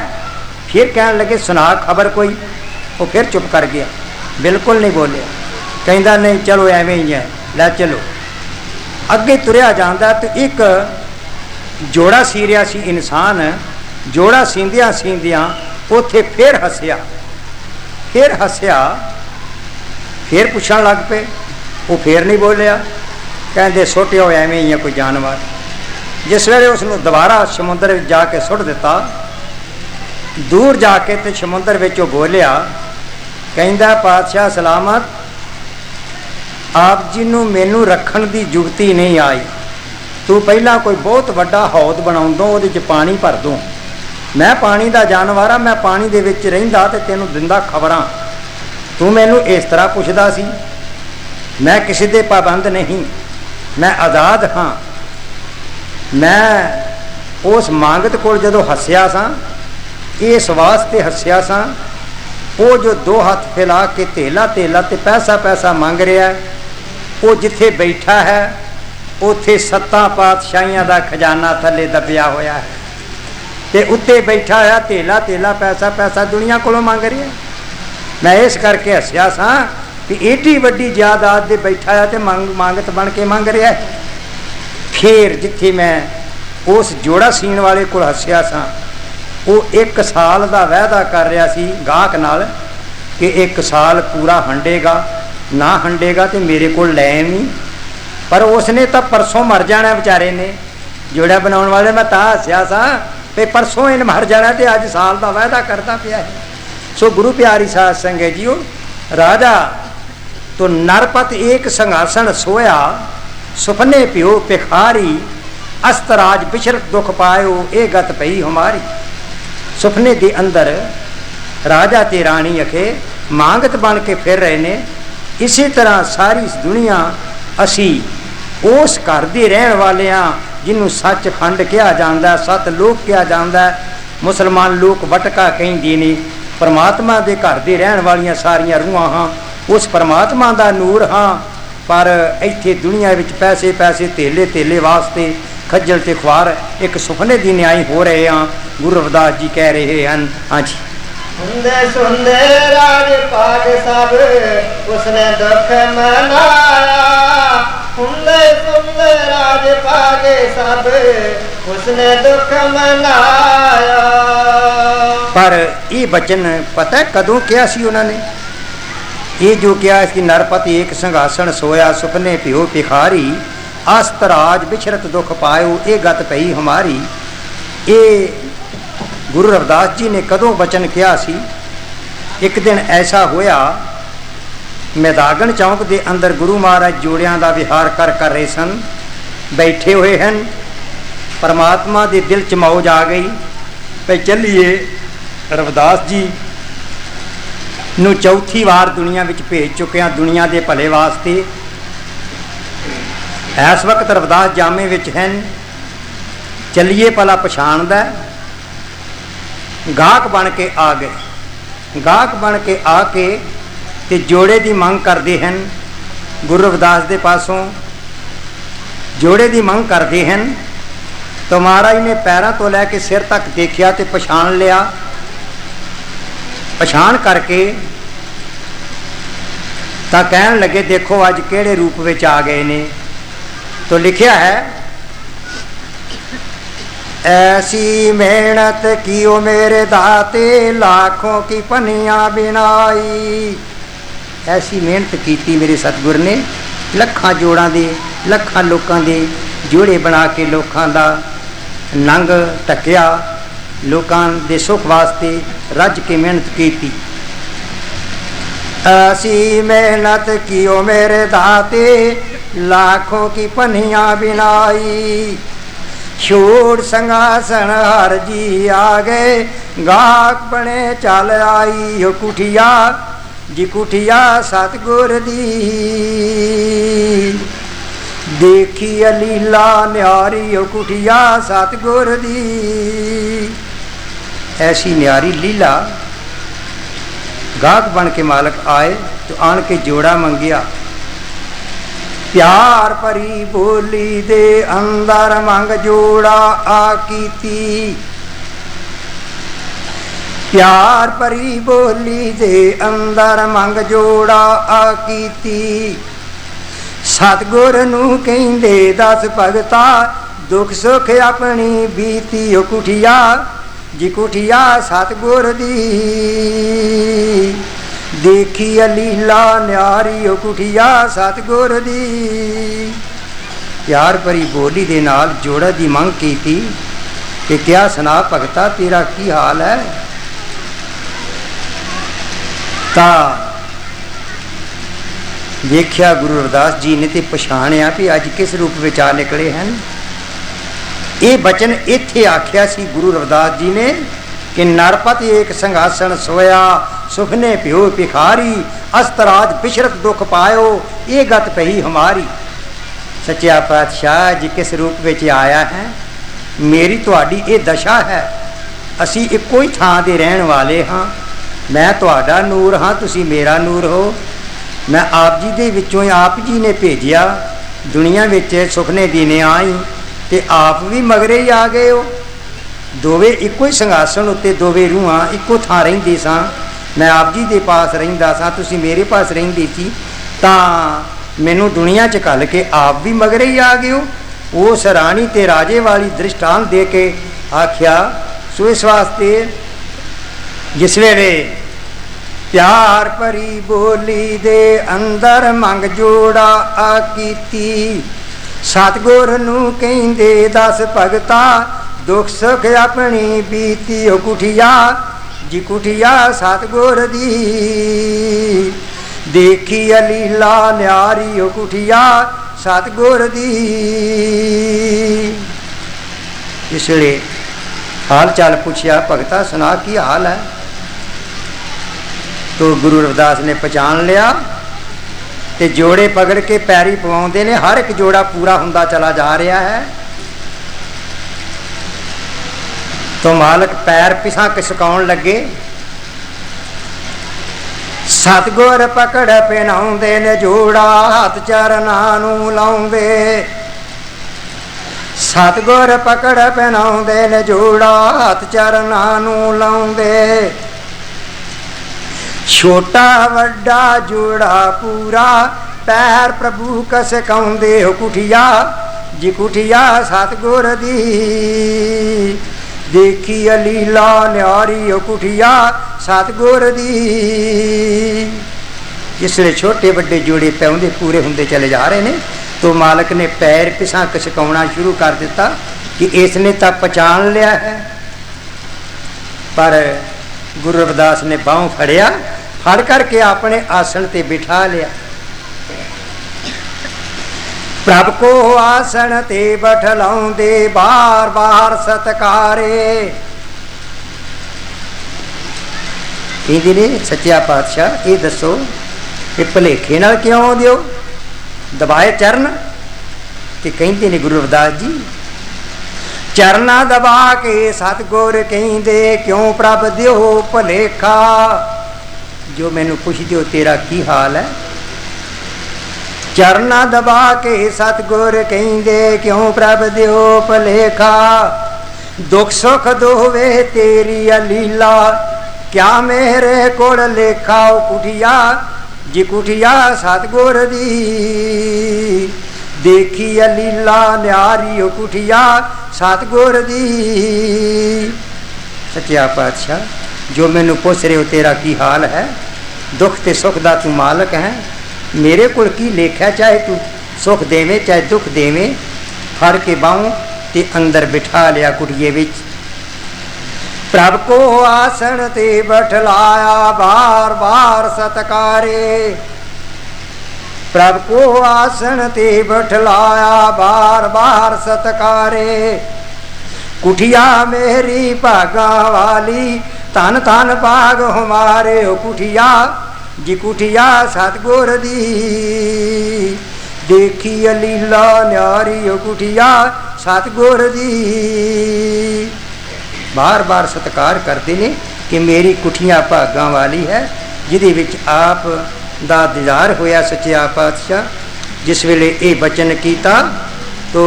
फिर कहन लगे सुना खबर कोई। वो फिर चुप कर गया, बिल्कुल नहीं बोलिया। कहता नहीं चलो एवं ही है, लै चलो। अगे तुरया जाता तो एक जोड़ा सी रहा सी इंसान, जोड़ा सींदियां सींदियां उथे फिर हस्या, फिर हस्या, फिर पूछण लग पे। वो फिर नहीं बोलिया। कहते सुटिओ एवं ही है कोई जानवर। जिस वेले उसने दोबारा समुद्र जाके सुट दिता, दूर जाके तो समुद्र विच बोलिया, कहता पातशाह सलामत, आप जी नूं मैनू रखण दी जुगती नहीं आई। तू पहला कोई बहुत वड्डा हौद बना दो, वो पानी भर दूँ। मैं पानी का जानवर हाँ, मैं पानी दे विच रहिंदा ते तैनूं दिंदा खबरां। तू मैनू इस तरह पुछदा सी। मैं किसी दे पाबंद नहीं, मैं आज़ाद हाँ। मैं उस मांगत कोल जदों हस्या सां, इस वास्ते हस्या सां, वो जो दो हाथ फैला के तेला तेला ते पैसा पैसा मंग रहा है, वो जिथे बैठा है उथे सत्तां पातशाहियां दा खजाना थले दबिया होया है, ते उत्ते बैठा है तेला तेला पैसा पैसा दुनिया कोलों मंग रहा है। मैं इस करके हस्या सां कि एडी वड्डी जायदाद दे बैठा है ते मांगत बन के मंग रहा है। फिर जिथे मैं उस जोड़ा सीण वाले को हस्या सां, वो 1 साल का वायदा कर रहा सी गाहक नाल कि 1 साल पूरा हंडेगा, ना हंडेगा तो मेरे को लै नहीं। पर उसने तो परसों मर जाना बेचारे ने, जोड़ा बनाने वाले। मैं तां हस्या सा भी परसों इन मर जाना, तो अज साल का वायदा करता पिया है। सो गुरु प्यारी साध संगत जीओ, राजा तो नरपत एक संघासन सोया, सुपने प्यो भिखारी, अस्तराज बिछरत दुख पायो, ए गत पई हमारी। सुपने के अंदर राजा ते रानी अखे मांगत बन के फिर रहे ने। इसी तरह सारी दुनिया असी उस घर दे रहन वाले हाँ जिन्हों सच खंड कहा जाता, सत लोक कहा जाता। मुसलमान लोग वटका कहिंदे ने। परमात्मा के घर दे रहन वालियां सारियां रूहां हाँ, उस परमात्मा का नूर हाँ। पर इत्थे दुनिया विच पैसे पैसे तेले तेले वास्ते खज्जल ते खुआर एक सुपने की न्याय हो रहे हैं। गुरु रविदास जी कह रहे हैं। हाँ जी, सुंदे सुंदे राज पाग सब उसने दुख मनाया, सुंदे सुंदे राज पाग सब उसने दुख मनाया। पर ये बचन पता है कदों क्या सी उन्होंने? ये जो क्या इसकी नरपति एक संघासन सोया, सुपने प्यो भिखारी, अस्तराज बिछरत दुख पायो, ये गत पई हमारी। ये गुरु रविदास जी ने कदों वचन किया सी? एक दिन ऐसा होया, मैदागन चौक के अंदर गुरु महाराज जोड़ियां का विहार कर रहे सन, बैठे हुए हैं। परमात्मा के दिल च मौज आ गई भाई चलिए रविदास जी नू चौथी बार दुनिया विच भेज चुके हैं, दुनिया के भले वास्ते। इस वक्त रविदास जामे विच हैं, चलिए भला पछाणदा। गाहक बन के आ गए, गाहक बन के आके ते जोड़े की मंग करते हैं। गुरु रविदास के पासों जोड़े की मंग करते हैं। तो महाराज ने पैरों तो लैके सिर तक देखिया तो पछाण लिया। पछाण करके तो कहन लगे देखो अज केड़े रूप में आ गए ने। तो लिखिया है, ऐसी मेहनत की ओ मेरे दाते, लाखों की पनिया बिनाई। ऐसी मेहनत की मेरे सतगुर ने, लखां जोड़ां दे, लखां लोकां दे जोड़े बना के लोकां दा नंग टकिया, लोकां दे सुख वास्ते रज के मेहनत की। ऐसी मेहनत कियो मेरे दाते, लाखों की पनिया बिनाई। छोड़ संगासन हर जी आ गए, गाहक बने चल आई। हो कुठिया जी कुठिया सतगुर दी, देखी लीला न्यारी। हो कुठिया सतगुर दी, ऐसी न्यारी लीला। गाहक बन के मालक आए तो आन के जोड़ा मंगिया। प्यार भरी बोली दे अंदर मंग जोड़ा आ कीती। प्यार भरी बोली दे अंदर मंग जोड़ा आ कीती। सतगुर नूं कहिंदे दस भगता, दुख सुख अपनी बीती। ओ कुठिया जी कुठिया सतगुर दी, देखी लीला न्यारी। ओ कुठिया सतगुर दी, प्यार भरी बोली दे नाल जोड़ा दी मंग कीती कि क्या सुना भगता तेरा की हाल है। ता देखिया गुरु रविदास जी ने ते पछाणिया भी अज किस रूप विच आ निकले हैं। ये बचन इत्थे आख्या सी गुरु रविदास जी ने कि नरपति एक संघासन सोया, सुखने प्यो भिखारी। अस्तराज बिशरत दुख पायो, ये गत पही हमारी। सच्चा पातशाह जी किस रूप विच आया है। मेरी तुहाडी ये दशा है। असी इक्को ही थां दे रहण वाले हाँ। मैं तुहाडा नूर हाँ, तुसी मेरा नूर हो। मैं आप जी दे विचों आप जी ने भेजिया दुनिया विच सुखने दीने आई, ते आप भी मगरे ही आ गए हो। दोवे इक्को ही संघासन उत्ते दोवे रूहां इक्को थां रहिंदी सां। मैं आप जी दे पास रहिंदा सां, तुसी मेरे पास रहिंदी सी। तां मैनू दुनिया च घल के आप भी मगरे ही आ गए हो। उस राणी ते राजे वाली दृष्टांत दे के आख्या। सो इस वास्ते जिस वेले प्यार भरी बोली दे अंदर मंग जोड़ा आ कीती। सतगुर नूं कहिंदे दस भगता, दुख सुख अपनी बीती। हो कुठिया जी कुठिया सतगुर दी, देखी लीला न्यारी। हो कुठिया सतगुर दी, इसलिए हाल चाल पूछया भगता सुना की हाल है। तो गुरु रविदास ने पहचान लिया ते जोड़े पकड़ के पैरी पवाउंदे ने। हर एक जोड़ा पूरा हुंदा चला जा रहा है। तो मालक पैर पिछा खिसकाउण लगे। सतगुर पकड़ पहनाउंदे ने जोड़ा, हाथ चरनां नूं लाउंदे। सतगुर पकड़ पहनाउंदे ने जोड़ा, हाथ चरनां नूं लाउंदे। छोटा वड्डा जोड़ा पूरा, पैर प्रभु खिसकाउंदे। हो कुठिया जी कुठिया सतगुर दी, देखी लीला न्यारी। हो कुठिया सतगुर दी, जिसले छोटे वड्डे जोड़े पैउंदे पूरे हुंदे चले जा रहे हैं। तो मालक ने पैर पिछा खिसकाउणा शुरू कर दिता कि इसने तो पहचान लिया है। पर गुरु रविदास ने बाहों फड़िया, फड़ करके अपने आसन ते बिठा लिया। प्रभ को आसन ते बैठलाउंदे, बार बार सत्कारे। कहते ने सच्चा पातशाह ये दसो कि भुलेखे नाल क्यों दियो दबाए चरण। ते कहते ने गुरु रविदास जी, चरना दबा के सतगुर कहिंदे, क्यों प्रभ दियो भुलेखा। जो मैनू पुछदे हो तेरा की हाल है। चरना दबा के सतगुर कहिंदे, क्यों प्रभ दियो भुलेखा। दुख सुख दोवे तेरी लीला, क्या मेरे कोल लेखा। ओ कुठिया जी कुठिया सतगुर दी, देखी लीला न्यारी। ओ कुठिया सतगुर दी। सच्चा पातशाह जो मैनू पुछ रहे हो तेरा की हाल है। दुख ते सुख दा तू मालक है। मेरे कोल की लेखा, चाहे तू सुख देवे चाहे दुख देवे। फड़ के बाहों ते अंदर बिठा लिया कुटिए विच। प्रभ को आसन ते बैठलाया बार बार सत्कारे। प्रभ को आसन ते बैठलाया बार बार सत्कारे। कुठिया मेरी भागा वाली धन धन भाग हमारे। ओ कुठिया जी कुठिया सतगुर दी देखी लीला न्यारी। ओ कुठिया सतगुर दी बार बार सत्कार करते ने कि मेरी कुठिया भागां वाली है जिहदे विच आप दा दीदार होया सच्चा पातशाह। जिस वेले ये बचन कीता तो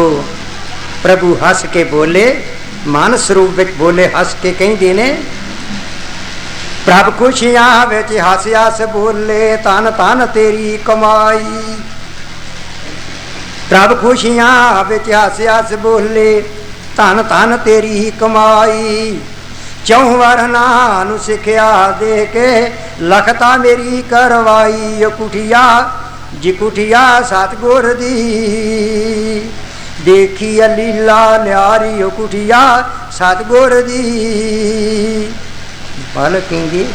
प्रभु हस के बोले, मन स्वरूप विच बोले, हस के कहिंदे ने प्रभ खुशियां विच हस हस बोले तन तन तेरी कमाई। प्रभ खुशियां विच हस हस बोले धन धन तेरी कमाई। चौं वरना नू सिखिया दे के लखता मेरी करवाई। ओ कुठिया जी कुठिया सतगुर दी देखी लीला न्यारी। ओ कुठिया सतगुर दी बालक कहेंगे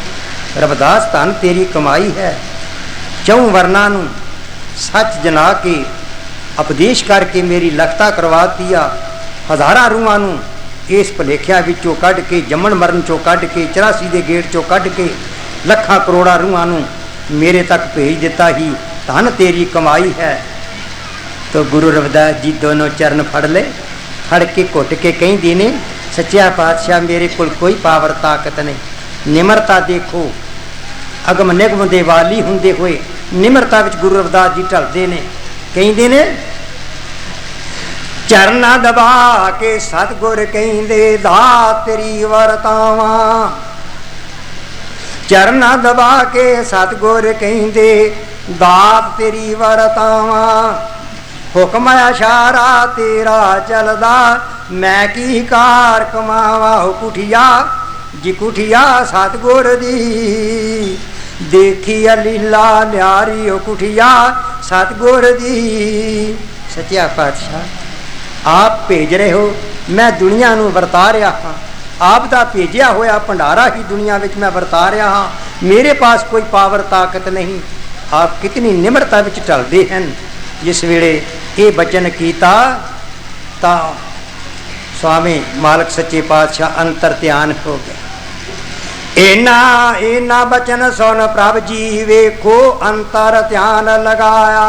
रविदास धन तेरी कमाई है। चौं वरना नू सच जना के उपदेश करके मेरी लखता करवा दिया। हज़ारां रूहां नूं इस भुलेखिया विचों कढ़ के, जमन मरण चों कढ़ के, 84 दे गेट चों कढ़ के लखां करोड़ां रूहां नूं मेरे तक भेज दिता ही धन तेरी कमाई है। तो गुरु रविदास जी दोनों चरण फड़ ले, फड़ के घुट के कहिंदे ने सच्चा पातशाह मेरे कोल कोई पावर ताकत नहीं। निमरता देखो, अगम निगम दे वाली हुंदे होए निमरता विच गुरु रविदास जी ढलदे ने। कहिंदे ने चरना दबा के सतगुर कहिंदे दात तेरी वरतावा। चरना दबा के सतगुर कहिंदे दात तेरी वरतावा। हुक्म इशारा तेरा चलदा मैं की कार कमावा। हो कुठिया जी कुठिया सतगुर दी देखी लीला न्यारी। ओ कुठिया सतगुर दी सच्चा पातशाह आप भेज रहे हो, मैं दुनिया नूं वरता रहा हाँ। आप दा भेजिया होया भंडारा ही दुनिया विच मैं वरता रहा हाँ। मेरे पास कोई पावर ताकत नहीं। आप कितनी निमरता विच ढलदे हैं। जिस वेले ये बचन कीता तां स्वामी मालक सच्चे पातशाह अंतर ध्यान हो गया। इना इना बचन सुन प्रभ जी वेखो अंतर ध्यान लगाया।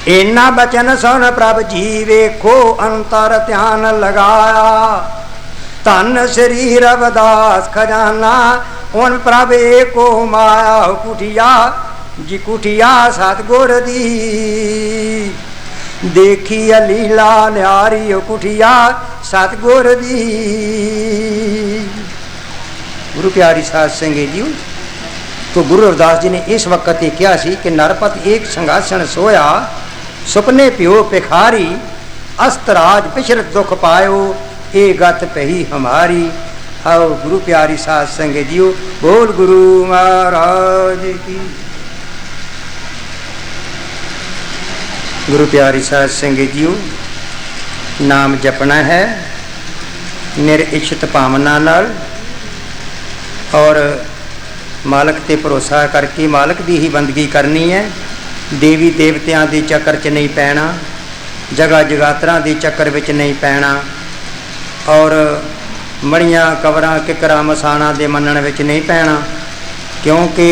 इना बचन सुन प्रभ जी वेखो अंतर ध्यान लगाया। धन श्री रविदास खजाना उन प्रभ एको माया। कुठिया जी कुठिया सतगुर दी देखी लीला न्यारी। कुठिया सतगुर दी। गुरु प्यारी साध संगत जी, तो गुरु रविदास जी ने इस वक्त ये कहा सी कि नरपत एक संघासन सोया सुपने प्यो भिखारी। अस्तराज पिछरत दुख पायो ए गत पही हमारी। आओ गुरु प्यारी साध संगत जियो, बोल गुरु महाराज की। गुरु प्यारी साध संगत जियो, नाम जपना है निरिच्छत भावना नाल और मालक ते भरोसा करके मालक दी ही बंदगी करनी है। देवी देवतियां दे चक्कर च नहीं पैना, जगह जगातरां दे चक्कर विच नहीं पैना और मड़ियां कवरां किकरां मसाणा दे मनण विच नहीं पैना। क्योंकि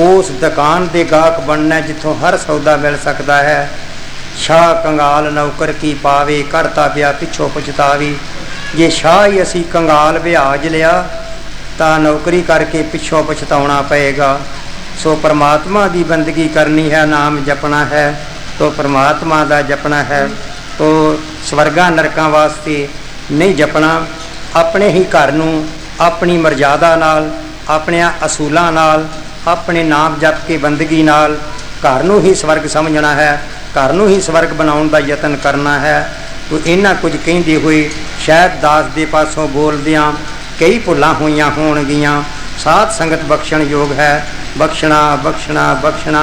उस दुकान दे गाहक बनना जिथों हर सौदा मिल सकता है। शाह कंगाल नौकर की पावे करता पिया पिछों पछतावी। जे शाह ही असी कंगाल विहाज लिया तां नौकरी करके पिछों पछताउणा पएगा। सो परमात्मा की बंदगी करनी है, नाम जपना है तो परमात्मा का जपना है। तो स्वर्गा नरकां वास्ते नहीं जपना, अपने ही घर नूं अपनी मर्यादा नाल, अपने असूलों नाल, अपने नाम जप के बंदगी नाल घर नूं ही स्वर्ग समझना है, घर नूं ही स्वर्ग बनाउण दा यतन करना है। तो इन्ना कुछ कहिंदे होए शायद दास दे पासों बोलदियां कई भुलां होईयां होणगीਆਂ। साध संगत बख्शण योग है, बख्शना बख्शना बख्शना।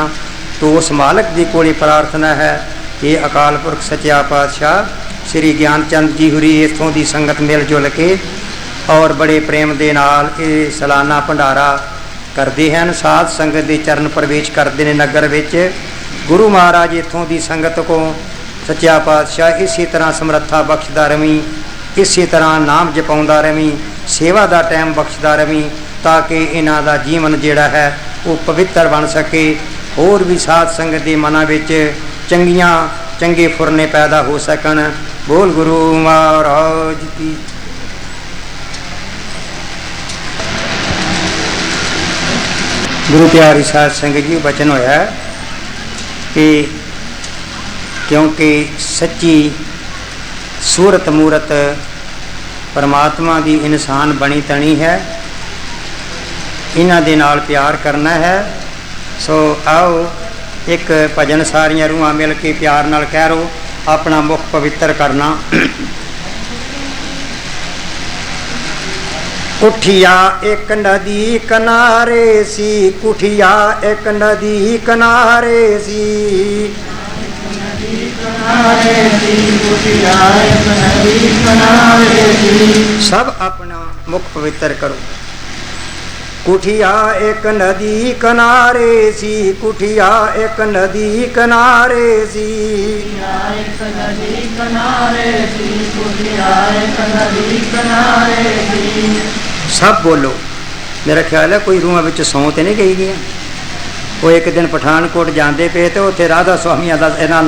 तो उस मालक की कोई प्रार्थना है कि अकाल पुरख सच्चा पातशाह श्री ज्ञानचंद जी हुरी इत्थों की संगत मिल जुल के और बड़े प्रेम के नाल ये सालाना भंडारा करते हैं। साध संगत के चरण प्रवेश करते हैं नगर विच। गुरु महाराज इत्थों की संगत को सच्चा पातशाह इसी तरह समर्था बख्शदा रवी, इसी तरह नाम जपाउंदा रवी, सेवा का टाइम बख्शदा रवी, ताकि इन्हां दा जीवन जिहड़ा है वो पवित्र बन सके। होर भी साध संगत के मनां विच चंगियां चंगे फुरने पैदा हो सकन। बोल गुरु महाराज की। गुरु प्यारी साध संगत जी वचन होया कि क्योंकि सच्ची सूरत मूरत परमात्मा की इंसान बनी तनी है, इन्हां दे नाल प्यार करना है। सो आओ एक भजन सारियां रूहां मिल के प्यार नाल कह रो अपना मुख पवित्र करना। कुठिया एक नदी किनारे सी, कुठिया एक नदी किनारे सी, सब अपना मुख पवित्र करो। कुठिया एक नदी किनारे सी, कुठिया एक नदी किनारे सी, एक नदी किनारे सी, कुठिया एक नदी किनारे सी। सब बोलो। मेरा ख्याल है कोई रूहां विच सौं ते नहीं गई गई। वो एक दिन पठानकोट जाते पे तो उत्थे राधा स्वामियां दा इन्हां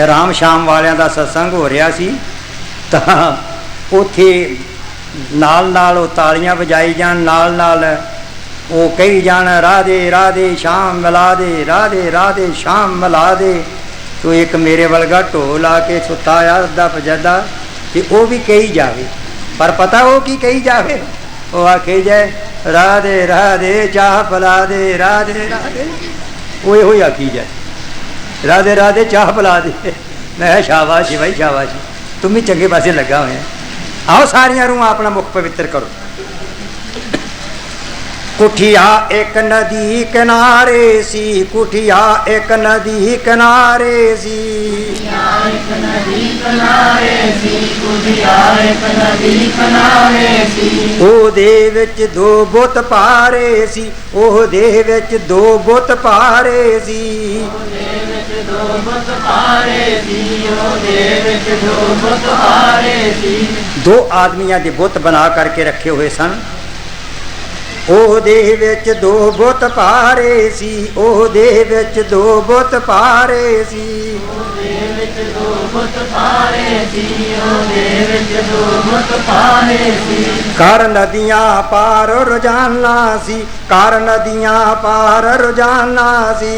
राम श्याम वालियां दा सत्संग हो रहा सी। तां उत्थे नाल नाल वो तालियां बजाई जान, नाल नाल वो कही जान राधे राधे श्याम मिला दे, राधे राधे श्याम मिला दे। तो एक मेरे वलगा ढोल आके सुताया अद्धा पजदा कि वो भी कही जावे, पर पता वो की कही जावे, वो आखे जाए राधे राधे चाह पिला दे, राधे राधे वो यो आखी जाए राधे राधे चाह पिला दे। मैं शाबाश भाई शाबाश, तुम भी चंगे पासे लगा हुए। आओ सारियां रूहां अपना मुख पवित्र करो। कुठिया एक नदी किनारे सी, कुठिया एक नदी किनारे सी, एक नदी किनारे सी, कुठिया एक नदी किनारे सी। ओ दे विच दो बुत पारे सी, ओ दे विच दो बुत पारे सी, दो आदमियां दे बुत बना करके रखे हुए सन। ओ दे विच दो बुत पारे सी, ओ दे विच दो बुत पारे सी, ओ दे विच दो बुत पारे सी, ओ दे विच दो बुत पारे सी। कर नदियां पार रोजाना सी, कर नदियां पार रोजाना सी,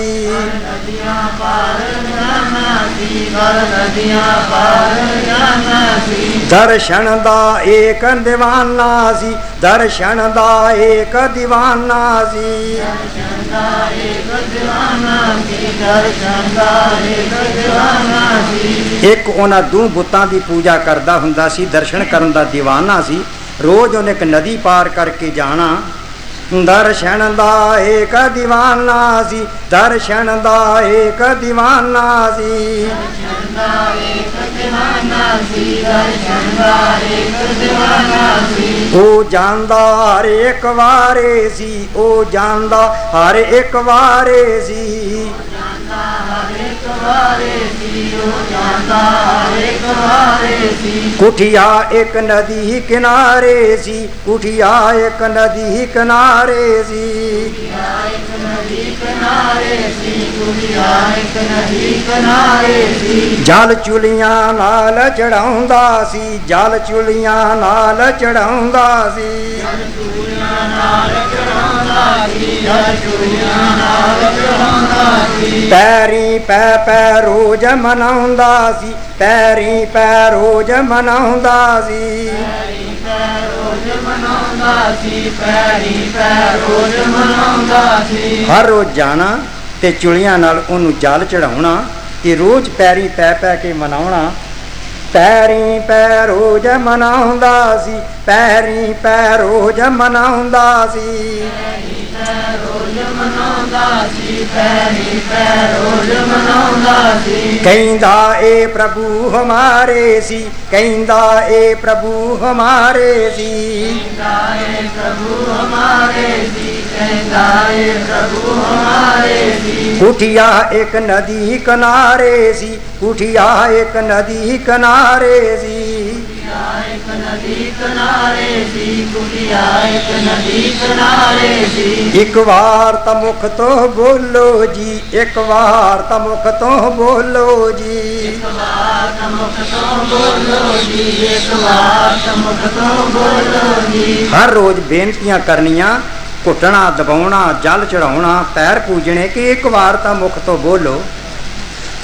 नदियां पार रोजाना सी, कर नदियां पार रोजाना सी। दर्शन दा एक दीवाना सी, दर्शन दा एक दीवाना सी, दर्शन दा एक दीवाना सी, दर्शन दा एक दीवाना सी। एक उन्हां दो बुतां दी पूजा करदा हुंदा सी, दर्शन करन दा दीवाना सी। रोज उन्हें एक नदी पार करके जाना। दर्शन दा एक दीवाना सी, दर्शन दा एक दीवाना सी, दर्शन दा एक दीवाना सी, दर्शन दा एक दीवाना सी। ओ जांदा हर एक वारे सी, ओ जांदा हर एक वारे सी, जांदा हर एक वारे सी, ओ जांदा हर एक वारे सी। कुठिया एक नदी किनारे सी, कुठिया एक नदी किनारे सी, कुठिया एक नदी किनारे सी, कुठिया एक नदी किनारे सी। जल चुलियां नाल चढ़ाउंदा सी, जल चुलियां नाल चढ़ाउंदा सी, जल चुलियां नाल चढ़ाउंदा सी, जल चुलियां नाल चढ़ाउंदा सी। पैरी पै पै रोज मनाउंदा सी, पैरी पै रोज मनाउंदा सी, पैरी पै रोज मनाउंदा सी, पैरी पै रोज मनाउंदा सी। हर रोज जाना ते चुलियां नाल ओनू जल चढ़ाउणा ते रोज पैरी पै पै के मनाउणा। पैरी पै रोज मनाउंदा सी, पैरी पै रोज मनाउंदा सी, पैरी पै रोज मनाउंदा ਕਹਿੰਦਾ ਏ ਪ੍ਰਭੂ ਹਮਾਰੇ ਸੀ, ਕਹਿੰਦਾ ਏ ਪ੍ਰਭੂ ਹਮਾਰੇ ਸੀ, कुठिया एक नदी किनारे सी, कुठिया एक नदी किनारे सी, एक बार त मुख तो बोलो जी, एक बार त मुख तो बोलो जी, हर रोज बेनतियां करनियां, घुटना दबाउना, जल चढ़ाउना, पैर पूजने कि एक बार तो मुख तो बोलो,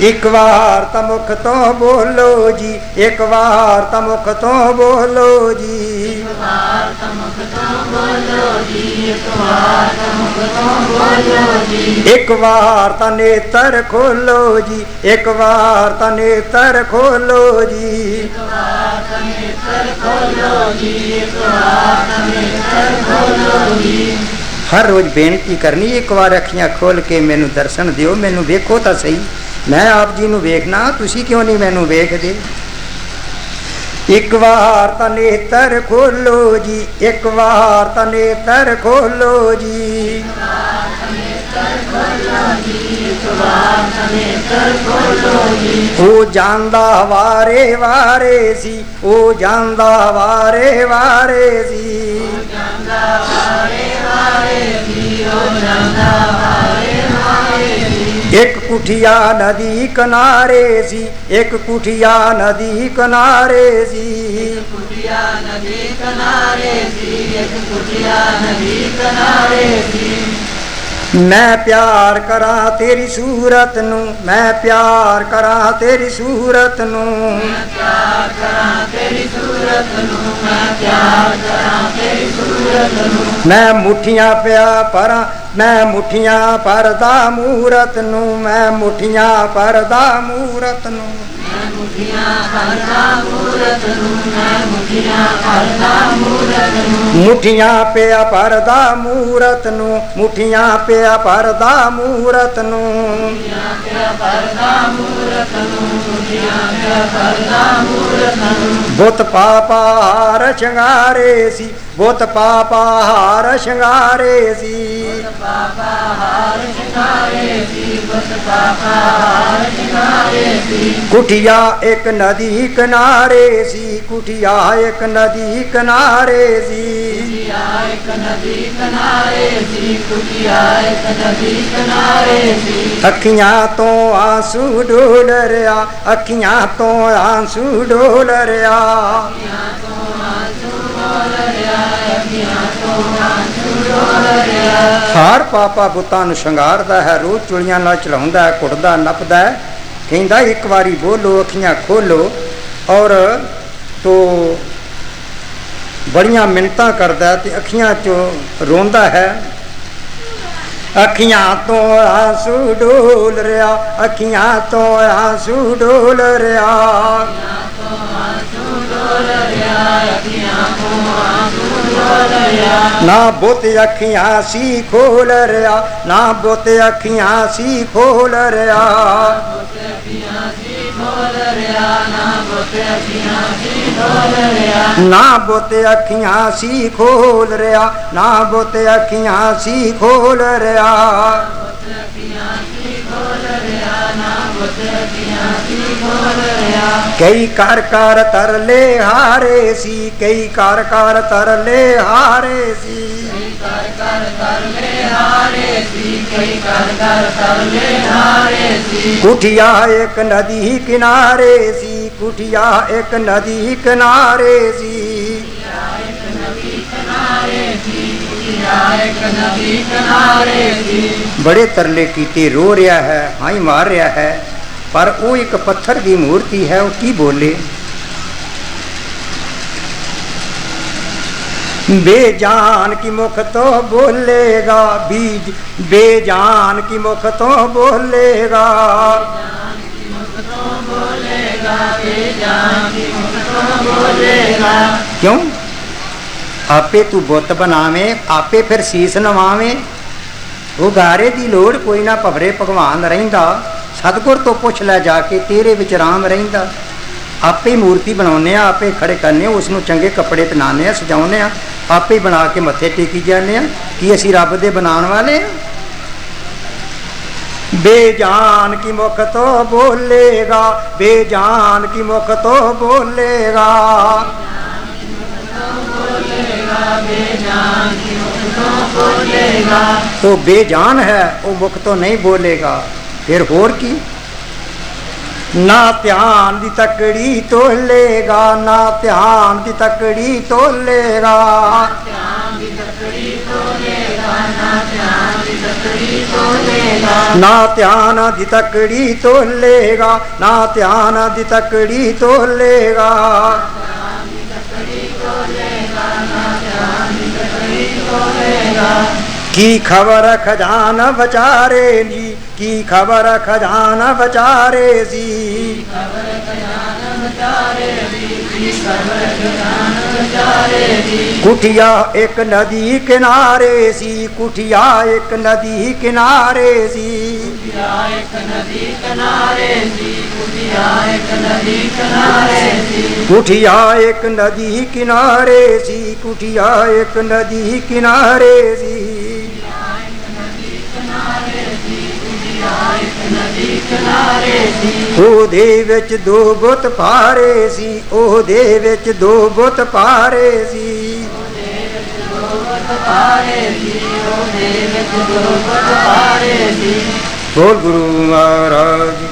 एक बार तो मुख तो बोलो जी, एक बार तो मुख तो बोलो जी, एक बार तो नेत्र खोलो जी, एक बार तो नेत्र खोलो जी, हर रोज बेनती करनी, एक बार अखियां खोल के मैनू दर्शन दिओ, मैनू वेखो तो सही, मैं आप जी नू वेखना, तुसी क्यों नहीं मैनू वेखदे। एक बार तो नेत्र खोलो जी, एक बार तो नेत्र खोलो जी, ओ जांदा वारे वारे सी, ओ जांदा वारे वारे सी, एक कुठिया नदी किनारे सी, एक कुठिया नदी किनारे सी, मैं प्यार करा तेरी सूरत नू, मैं प्यार करा तेरी सूरत नू, मैं मुठियां प्या परा, मैं मुठियां परदा मूरत नू, मैं मुठियां परदा मूरत नू, मुठियां प्या परदा मूरत नू, मुठियां प्या परदा मूरत नू, बुत पापा हार शंगारे सी, बुत पापा हार शंगारे सी, कुठिया एक नदी किनारे सी, कुठिया एक नदी किनारे सी, अखियां तो आंसू डोल रहा, अखियां तो आंसू डोल रहा, हर पापा बुतां नूं शंगारदा है, रोज चुड़ियां नाल चढ़ाउंदा है, कुटदा नपदा है, कहंदा एक बारी बोलो अखियां खोलो, और तो बड़ियां मिन्नतां करदा है ते अखियां चों रोंदा है, अखियां तो आंसू डोल रहा, अखियां तो आंसू डोल रहा, ना बुत अखियां सी खोल रहा, ना बुत अखियां सी खोल रहा, ना बुत अखियां सी खोल रहा, ना बुत अखियां सी खोल रहा, कई कर कर तरले हारे सी, कई कर कर तरले हारे सी, कुठिया एक नदी किनारे सी, कुठिया एक नदी किनारे सी, बड़े तरले कीते, रो रहा है, हाई मार रहा है, पर वो एक पत्थर की मूर्ति है, वो की बोले, बेजान की मुख तो बोलेगा, बीज बेजान की मुख तो बोलेगा, क्यों आपे तू बुत बनावे, आपे फिर शीस नवावे, ਉਗਾਰੇ ਦੀ ਲੋੜ ਕੋਈ ਨਾ ਭਵਰੇ ਭਗਵਾਨ ਰਹਿੰਦਾ, ਸਤਿਗੁਰ ਤੋਂ ਪੁੱਛ ਲੈ ਜਾ ਕੇ ਤੇਰੇ ਵਿੱਚ ਰਾਮ ਰਹਿੰਦਾ। ਆਪੇ ਹੀ ਮੂਰਤੀ ਬਣਾਉਂਦੇ ਆ, ਆਪੇ ਖੜੇ ਕਰਨੇ, ਉਸ ਨੂੰ ਚੰਗੇ ਕੱਪੜੇ ਪਹਿਨਾਉਂਦੇ ਆ, ਸਜਾਉਂਦੇ ਆ, ਆਪੇ ਹੀ ਬਣਾ ਕੇ ਮੱਥੇ ਟੇਕੀ ਜਾਂਦੇ ਆ। ਕੀ ਅਸੀਂ ਰੱਬ ਦੇ ਬਣਾਉਣ ਵਾਲੇ ਆ? बेजान की मुख तो बोलेगा, बेजान की मुख तो बोलेगा, तो बेजान है वो मुख तो नहीं बोलेगा। फिर होर की ना ध्यान दी तकड़ी तो लेगा, ना ध्यान दी तकड़ी तो लेगा, ना ध्यान दी तकड़ी तो लेगा, ना ध्यान दी तकड़ी तो लेगा। की खबर खजाना बचारे जी, की खबर खजाना बचारे जी, कुटिया एक नदी किनारे सी, कुटिया एक नदी किनारे सी, कुटिया एक नदी किनारे सी, कुटिया एक नदी किनारे सी, कुटिया एक नदी किनारे सी, कुटिया एक नदी किनारे सी। ਉਹਦੇ ਵਿੱਚ ਦੋ ਬੁੱਤ ਪਾਰੇ ਸੀ, ਉਹਦੇ ਵਿੱਚ ਦੋ ਬੁੱਤ ਪਾਰੇ ਸੀ, ਉਹਦੇ ਵਿੱਚ ਦੋ ਬੁੱਤ ਪਾਰੇ ਸੀ, ਉਹਦੇ ਵਿੱਚ ਦੋ ਬੁੱਤ ਪਾਰੇ ਸੀ। ਬੋਲ ਗੁਰੂ ਮਹਾਰਾਜ।